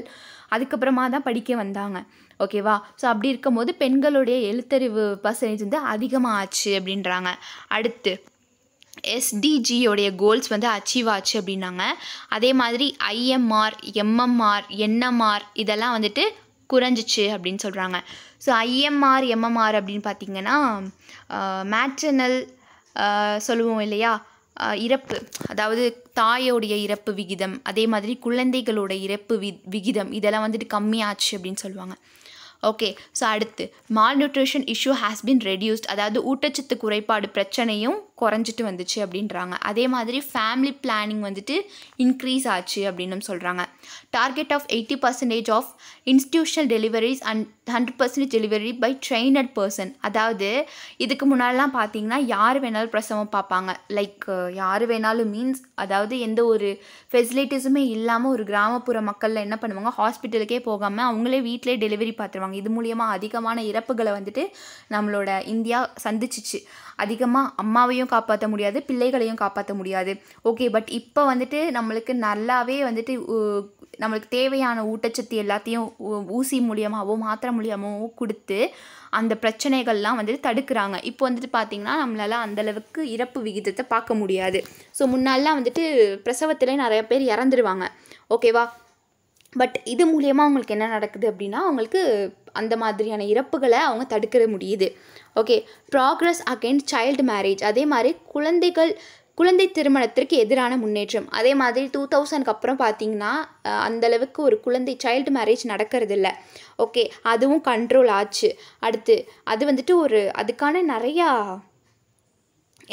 அதுக்கப்புறமா தான் படிக்க வந்தாங்க. ஓகேவா, ஸோ அப்படி இருக்கும் போது பெண்களுடைய எழுத்தறிவு பர்சன்டேஜ் வந்து அதிகமாக ஆச்சு அப்படின்றாங்க. அடுத்து எஸ்டிஜியோடைய கோல்ஸ் வந்து அச்சீவ் ஆச்சு அப்படின்னாங்க. அதே மாதிரி ஐஎம்ஆர், எம்எம்ஆர், என்எம்ஆர் இதெல்லாம் வந்துட்டு குறைஞ்சிச்சு அப்படின்னு சொல்கிறாங்க. ஸோ ஐஎம்ஆர், எம்எம்ஆர் அப்படின்னு பார்த்திங்கன்னா மேட்ரனல் சொல்லுவோம் இல்லையா, இறப்பு, அதாவது தாயோடைய இறப்பு விகிதம், அதே மாதிரி குழந்தைகளோட இறப்பு விகிதம் இதெல்லாம் வந்துட்டு கம்மியாச்சு அப்படின்னு சொல்லுவாங்க. ஓகே, ஸோ அடுத்து mall nutrition issue has been reduced, அதாவது ஊட்டச்சத்து குறைபாடு பிரச்சனையும் குறைஞ்சிட்டு வந்துச்சு அப்படின்றாங்க. அதே மாதிரி ஃபேமிலி பிளானிங் வந்துட்டு இன்க்ரீஸ் ஆச்சு அப்படின்னு சொல்கிறாங்க. Target of 80% of institutional deliveries and 100% delivery by trained person. அதாவது இதுக்கு முன்னாடிலாம் பார்த்தீங்கன்னா யார் வேணாலும் பிரசவம் பார்ப்பாங்க. லைக் யார் வேணாலும் மீன்ஸ் அதாவது எந்த ஒரு ஃபெசிலிட்டிஸுமே இல்லாமல் ஒரு கிராமப்புற மக்களில் என்ன பண்ணுவாங்க, ஹாஸ்பிட்டலுக்கே போகாமல் அவங்களே வீட்டிலே டெலிவரி பார்த்துருவாங்க. இது மூலியமாக அதிகமான இறப்புகளை வந்துட்டு நம்மளோட இந்தியா சந்திச்சிச்சு. அதிகமாக அம்மாவையும் காப்பாற்ற முடியாது, பிள்ளைகளையும் காப்பாற்ற முடியாது. ஓகே, பட் இப்போ வந்துட்டு நம்மளுக்கு நல்லாவே வந்துட்டு நம்மளுக்கு தேவையான ஊட்டச்சத்து எல்லாத்தையும் ஊசி மூலியமாகவோ மாத்திரை மூலியமாகவோ கொடுத்து அந்த பிரச்சனைகள்லாம் வந்துட்டு தடுக்கிறாங்க. இப்போ வந்துட்டு பார்த்திங்கன்னா நம்மளால் அந்தளவுக்கு இறப்பு விகிதத்தை பார்க்க முடியாது. ஸோ முன்னாடிலாம் வந்துட்டு பிரசவத்திலே நிறைய பேர் இறந்துருவாங்க. ஓகேவா? பட் இது மூலியமாக அவங்களுக்கு என்ன நடக்குது அப்படின்னா அவங்களுக்கு அந்த மாதிரியான இறப்புகளை அவங்க தடுக்க முடியுது. Okay, progress against child marriage. அதே மாதிரி குழந்தை திருமணத்திற்கு எதிரான முன்னேற்றம். அதே மாதிரி 2000க்கு அப்புறம் பார்த்திங்கன்னா அந்தளவுக்கு ஒரு சைல்டு மேரேஜ் நடக்கிறது இல்லை. ஓகே, அதுவும் கண்ட்ரோல் ஆச்சு. அடுத்து அது வந்துட்டு அதுக்கான நிறையா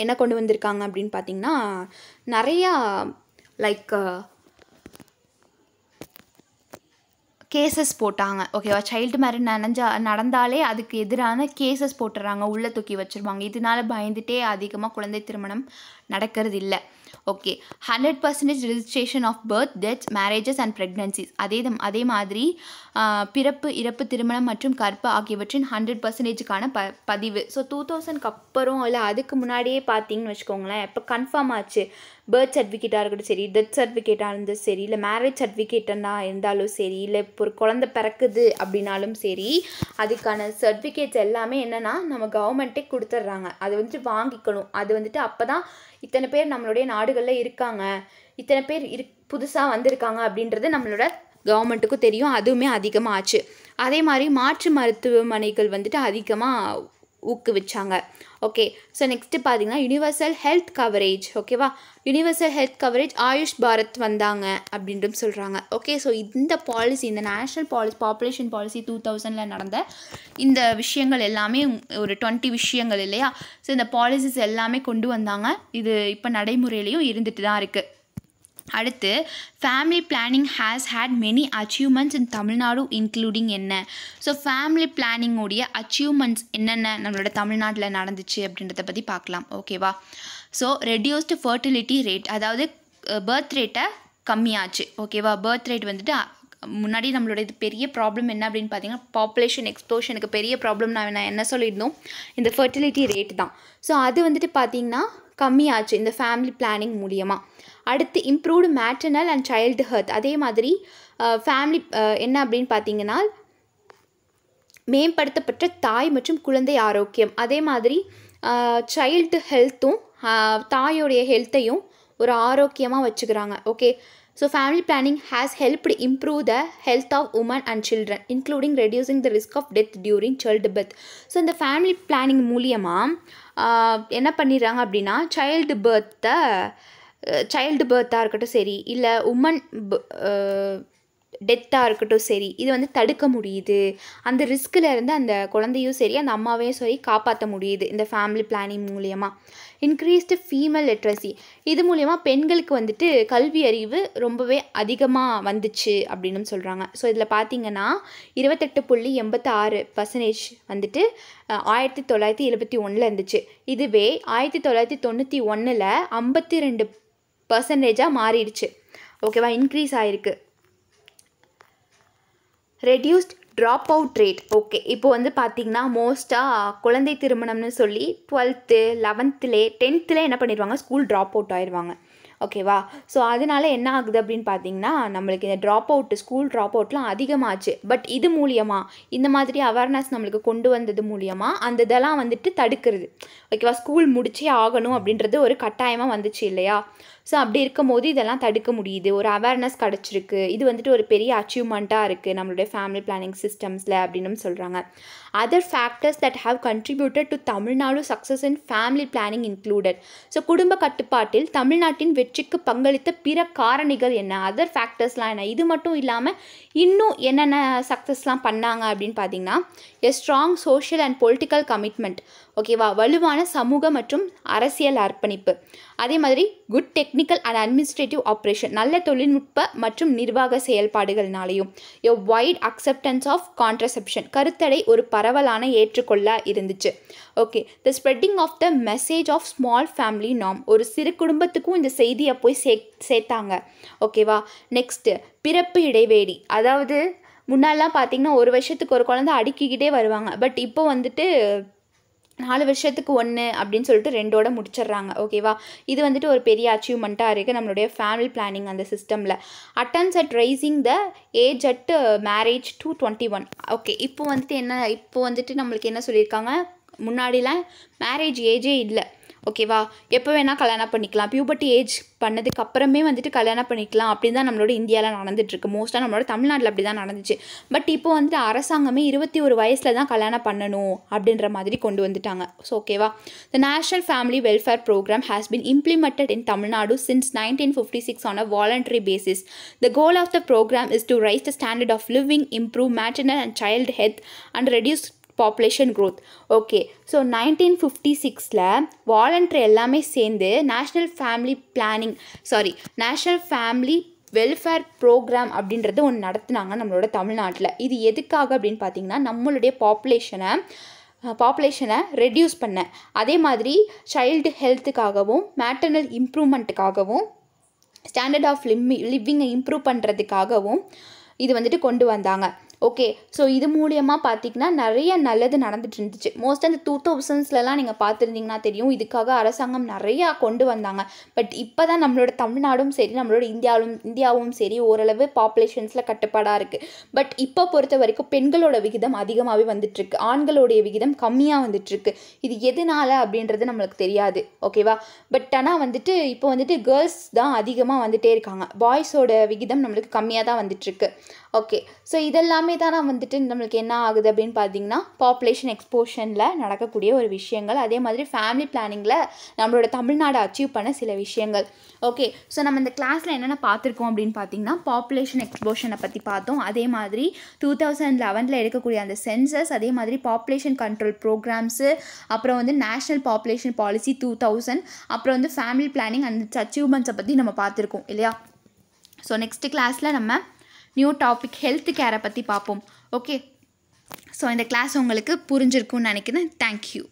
என்ன கொண்டு வந்திருக்காங்க அப்படின்னு பார்த்திங்கன்னா நிறையா லைக் கேசஸ் போட்டாங்க. ஓகேவா? சைல்டு மேரேஜ் நடந்தாலே அதுக்கு எதிரான கேசஸ் போட்டுறாங்க, உள்ளே தூக்கி வச்சுருவாங்க. இதனால பயந்துட்டே அதிகமாக குழந்தை திருமணம் நடக்கிறது இல்லை. Okay, 100% registration of birth, deaths, marriages and pregnancies. அதே மாதிரி பிறப்பு, இறப்பு, திருமணம் மற்றும் கற்பு ஆகியவற்றின் 100%க்கான பதிவு. ஸோ 2000க்கு அப்புறம் இல்லை அதுக்கு முன்னாடியே பார்த்தீங்கன்னு வச்சுக்கோங்களேன், இப்போ கன்ஃபார்ம் ஆச்சு. பர்த் சர்டிஃபிகேட்டாக இருக்கட்டும் சரி, டெத் சர்டிஃபிகேட்டாக இருந்தாலும் சரி, இல்லை மேரேஜ் சர்டிஃபிகேட்டாக இருந்தாலும் சரி, இல்லை இப்போ ஒரு குழந்தை பிறக்குது அப்படின்னாலும் சரி, அதுக்கான சர்டிஃபிகேட்ஸ் எல்லாமே என்னென்னா நம்ம கவர்மெண்ட்டே கொடுத்துட்றாங்க. அது வந்துட்டு வாங்கிக்கணும். அது வந்துட்டு அப்போ தான் இத்தனை பேர் நம்மளுடைய நாடுகளில் இருக்காங்க, இத்தனை பேர் புதுசாக வந்திருக்காங்க அப்படின்றது நம்மளோட கவர்மெண்ட்டுக்கும் தெரியும். அதுவுமே அதிகமாக ஆச்சு. அதே மாதிரி மாற்று மருத்துவமனைகள் வந்துட்டு அதிகமாக ஊக்குவிச்சாங்க. ஓகே, ஸோ நெக்ஸ்ட்டு பார்த்தீங்கன்னா யூனிவர்சல் ஹெல்த் கவரேஜ். ஓகேவா? Universal health coverage AYUSH Bharat வந்தாங்க அப்படின்ட்டு சொல்கிறாங்க. ஓகே, ஸோ இந்த பாலிசி, இந்த நேஷ்னல் பாப்புலேஷன் பாலிசி 2000ல் நடந்த இந்த விஷயங்கள் எல்லாமே ஒரு 20 விஷயங்கள் இல்லையா? ஸோ இந்த பாலிசிஸ் எல்லாமே கொண்டு வந்தாங்க. இது இப்போ நடைமுறையிலையும் இருந்துட்டு தான் இருக்குது. அடுத்து family planning has had many achievements in Tamil Nadu including என்ன? ஸோ ஃபேமிலி பிளானிங்கோடைய அச்சீவ்மெண்ட்ஸ் என்னென்ன நம்மளோட தமிழ்நாட்டில் நடந்துச்சு அப்படின்றத பற்றி பார்க்கலாம். ஓகேவா? ஸோ ரெடியூஸ்டு ஃபர்டிலிட்டி ரேட், அதாவது பர்த் ரேட்டை கம்மியாச்சு. ஓகேவா? பர்த் ரேட் வந்துட்டு முன்னாடி நம்மளோட இது பெரிய ப்ராப்ளம் என்ன அப்படின்னு பார்த்தீங்கன்னா பாப்புலேஷன் எக்ஸ்ப்ளோஷனுக்கு பெரிய ப்ராப்ளம் நான் என்ன சொல்லியிருந்தோம், இந்த ஃபர்டிலிட்டி ரேட் தான். ஸோ அது வந்துட்டு பார்த்திங்கன்னா கம்மியாச்சு இந்த ஃபேமிலி பிளானிங் மூலியமாக. அடுத்து improved maternal and child health. அதே மாதிரி ஃபேமிலி என்ன அப்படின்னு பார்த்தீங்கன்னா மேம்படுத்தப்பட்ட தாய் மற்றும் குழந்தை ஆரோக்கியம். அதே மாதிரி சைல்டு ஹெல்த்தும் தாயோடைய ஹெல்த்தையும் ஒரு ஆரோக்கியமாக வச்சுக்கிறாங்க. Okay, so family planning has helped improve the health of women and children including reducing the risk of death during child birth. So இந்த ஃபேமிலி பிளானிங் மூலியமாக என்ன பண்ணிடுறாங்க அப்படின்னா சைல்டு பர்த்தாக இருக்கட்டும் சரி, இல்லை உமன் டெத்தாக இருக்கட்டும் சரி, இது வந்து தடுக்க முடியுது. அந்த ரிஸ்கில் இருந்து அந்த குழந்தையும் சரி அந்த அம்மாவையும் சரி காப்பாற்ற முடியுது இந்த ஃபேமிலி பிளானிங் மூலியமாக. இன்க்ரீஸ்டு ஃபீமேல் லிட்ரஸி, இது மூலயமா பெண்களுக்கு வந்துட்டு கல்வி அறிவு ரொம்பவே அதிகமாக வந்துச்சு அப்படின்னு சொல்கிறாங்க. ஸோ இதில் பார்த்திங்கன்னா 28.86% வந்துட்டு 1971 இருந்துச்சு. இதுவே 1991 52% மாறிடுச்சு. ஓகேவா? இன்க்ரீஸ் ஆகிருக்கு. Reduced drop out rate. Okay, இப்போ வந்து பார்த்திங்கன்னா மோஸ்ட்டாக குழந்தை திருமணம்னு சொல்லி 12th 11th 10th என்ன பண்ணிடுவாங்க, ஸ்கூல் ட்ராப் அவுட் ஆயிடுவாங்க. ஓகேவா? ஸோ அதனால என்ன ஆகுது அப்படின்னு பார்த்தீங்கன்னா நம்மளுக்கு இந்த ஸ்கூல் ட்ராப் அவுட்லாம் அதிகமாச்சு. பட் இது மூலியமாக இந்த மாதிரி அவேர்னஸ் நம்மளுக்கு கொண்டு வந்தது மூலியமாக அந்த இதெல்லாம் வந்துட்டு தடுக்கிறது. ஓகேவா? ஸ்கூல் முடிச்சே ஆகணும் அப்படின்றது ஒரு கட்டாயமாக வந்துச்சு இல்லையா? ஸோ அப்படி இருக்கும் போது இதெல்லாம் தடுக்க முடியுது, ஒரு அவேர்னஸ் கிடச்சிருக்கு. இது வந்துட்டு ஒரு பெரிய அச்சீவ்மெண்ட்டாக இருக்குது நம்மளுடைய ஃபேமிலி பிளானிங் சிஸ்டம்ஸில் அப்படின்னு சொல்கிறாங்க. Other factors that have contributed to Tamil Nadu success in family planning included. So குடும்ப கட்டுப்பாட்டில் தமிழ்நாட்டின் வெற்றிக்கு பங்களித்த பிற காரணிகள் என்ன, அதர் ஃபேக்டர்ஸ்லாம் என்ன, இது மட்டும் இல்லாமல் இன்னும் என்னென்ன சக்ஸஸ்லாம் பண்ணாங்க அப்படின்னு பார்த்தீங்கன்னா a strong social and political commitment. ஓகேவா? வலுவான சமூக மற்றும் அரசியல் அர்ப்பணிப்பு. அதே மாதிரி good technical and administrative operation, நல்ல தொழில்நுட்ப மற்றும் நிர்வாக செயல்பாடுகள்னாலையும். A wide acceptance of contraception, கருத்தடை ஒரு பரவலான ஏற்றுக்கொள்ள இருந்துச்சு. Okay, the spreading of the message of small family norm, ஒரு சிறு குடும்பத்துக்கும் இந்த செய்தியை போய் சேர்த்தாங்க. ஓகேவா? நெக்ஸ்ட்டு பிறப்பு இடைவேளி, அதாவது முன்னாடிலாம் பார்த்திங்கன்னா ஒரு வருஷத்துக்கு ஒரு குழந்தை அடுக்கிக்கிட்டே வருவாங்க. பட் இப்போ வந்துட்டு 4 வருஷத்துக்கு 1 அப்படின்னு சொல்லிட்டு 2ஓட முடிச்சிடுறாங்க. ஓகேவா? இது வந்துட்டு ஒரு பெரிய அச்சீவ்மெண்ட்டாக இருக்குது நம்மளுடைய ஃபேமிலி பிளானிங் அந்த சிஸ்டமில். Attempts at raising the age at marriage to 21. Okay, இப்போ வந்துட்டு நம்மளுக்கு என்ன சொல்லியிருக்காங்க, முன்னாடிலாம் மேரேஜ் ஏஜே இல்லை. ஓகேவா? எப்போ வேணால் கல்யாணம் பண்ணிக்கலாம், பியூபர்ட்டி ஏஜ் பண்ணதுக்கு அப்புறமே வந்துட்டு கல்யாணம் பண்ணிக்கலாம் அப்படின்னு தான் நம்மளோட இந்தியாவில் நடந்துட்டுருக்கு. மோஸ்ட்டாக நம்மளோட தமிழ்நாட்டில் அப்படி தான் நடந்துச்சு. பட் இப்போ வந்துட்டு அரசாங்கமே 21 வயசில் தான் கல்யாணம் பண்ணணும் அப்படின்ற மாதிரி கொண்டு வந்துட்டாங்க. ஸோ ஓகேவா? The national family welfare program has been implemented in Tamil Nadu since 1956 on a voluntary basis. The goal of the program is to raise the standard of living, improve maternal and child health and reduce population growth. Okay, so 1956 voluntary எல்லாமே சேர்ந்து national family welfare program அப்படின்றது ஒன்று நடத்துனாங்க நம்மளோட தமிழ்நாட்டில். இது எதுக்காக அப்படின்னு பார்த்தீங்கன்னா, நம்மளுடைய பாப்புலேஷனை ரெடியூஸ் பண்ண, அதே மாதிரி சைல்டு ஹெல்த்துக்காகவும் மேட்டர்னல் இம்ப்ரூவ்மெண்ட்டுக்காகவும் ஸ்டாண்டர்ட் ஆஃப் லிவிங்கை இம்ப்ரூவ் பண்ணுறதுக்காகவும் இது வந்துட்டு கொண்டு வந்தாங்க. ஓகே, ஸோ இது மூலியமாக பார்த்திங்கன்னா நிறைய நல்லது நடந்துட்டு இருந்துச்சு. மோஸ்ட்டாக இந்த 2000ஸ்லாம் நீங்கள் பார்த்துருந்தீங்கன்னா தெரியும், இதுக்காக அரசாங்கம் நிறையா கொண்டு வந்தாங்க. பட் இப்போ தான் நம்மளோட தமிழ்நாடும் சரி, நம்மளோட இந்தியாவும் சரி ஓரளவு பாப்புலேஷன்ஸில் கட்டுப்பாடாக இருக்குது. பட் இப்போ பொறுத்த வரைக்கும் பெண்களோட விகிதம் அதிகமாகவே வந்துட்டுருக்கு, ஆண்களுடைய விகிதம் கம்மியாக வந்துட்டுருக்கு. இது எதனால அப்படின்றது நம்மளுக்கு தெரியாது. ஓகேவா? பட் ஆனால் வந்துட்டு இப்போ வந்துட்டு கேர்ள்ஸ் தான் அதிகமாக வந்துகிட்டே இருக்காங்க, பாய்ஸோட விகிதம் நம்மளுக்கு கம்மியாக தான் வந்துட்டுருக்கு. ஓகே, ஸோ இதெல்லாமே தான் வந்துட்டு நம்மளுக்கு என்ன ஆகுது அப்படின்னு பார்த்தீங்கன்னா, பாப்புலேஷன் எக்ஸ்போஷனில் நடக்கக்கூடிய ஒரு விஷயங்கள், அதே மாதிரி ஃபேமிலி பிளானிங்கில் நம்மளோட தமிழ்நாடு அச்சீவ் பண்ண சில விஷயங்கள். ஓகே, ஸோ நம்ம இந்த கிளாஸில் என்னென்ன பார்த்துருக்கோம் அப்படின்னு பார்த்தீங்கன்னா, பாப்புலேஷன் எக்ஸ்போஷனை பற்றி பார்த்தோம். அதே மாதிரி 2011 எடுக்கக்கூடிய அந்த சென்சஸ், அதே மாதிரி பாப்புலேஷன் கண்ட்ரோல் ப்ரோக்ராம்ஸு, அப்புறம் வந்து நேஷ்னல் பாப்புலேஷன் பாலிசி 2000, அப்புறம் வந்து ஃபேமிலி பிளானிங் அண்ட் அச்சீவ்மெண்ட்ஸை பற்றி நம்ம பார்த்துருக்கோம் இல்லையா? ஸோ நெக்ஸ்ட் கிளாஸில் நம்ம நியூ டாபிக் ஹெல்த் கேரை பற்றி பார்ப்போம். ஓகே, ஸோ இந்த கிளாஸ் உங்களுக்கு புரிஞ்சிருக்கும்னு நினைக்கிறேன். தேங்க்யூ.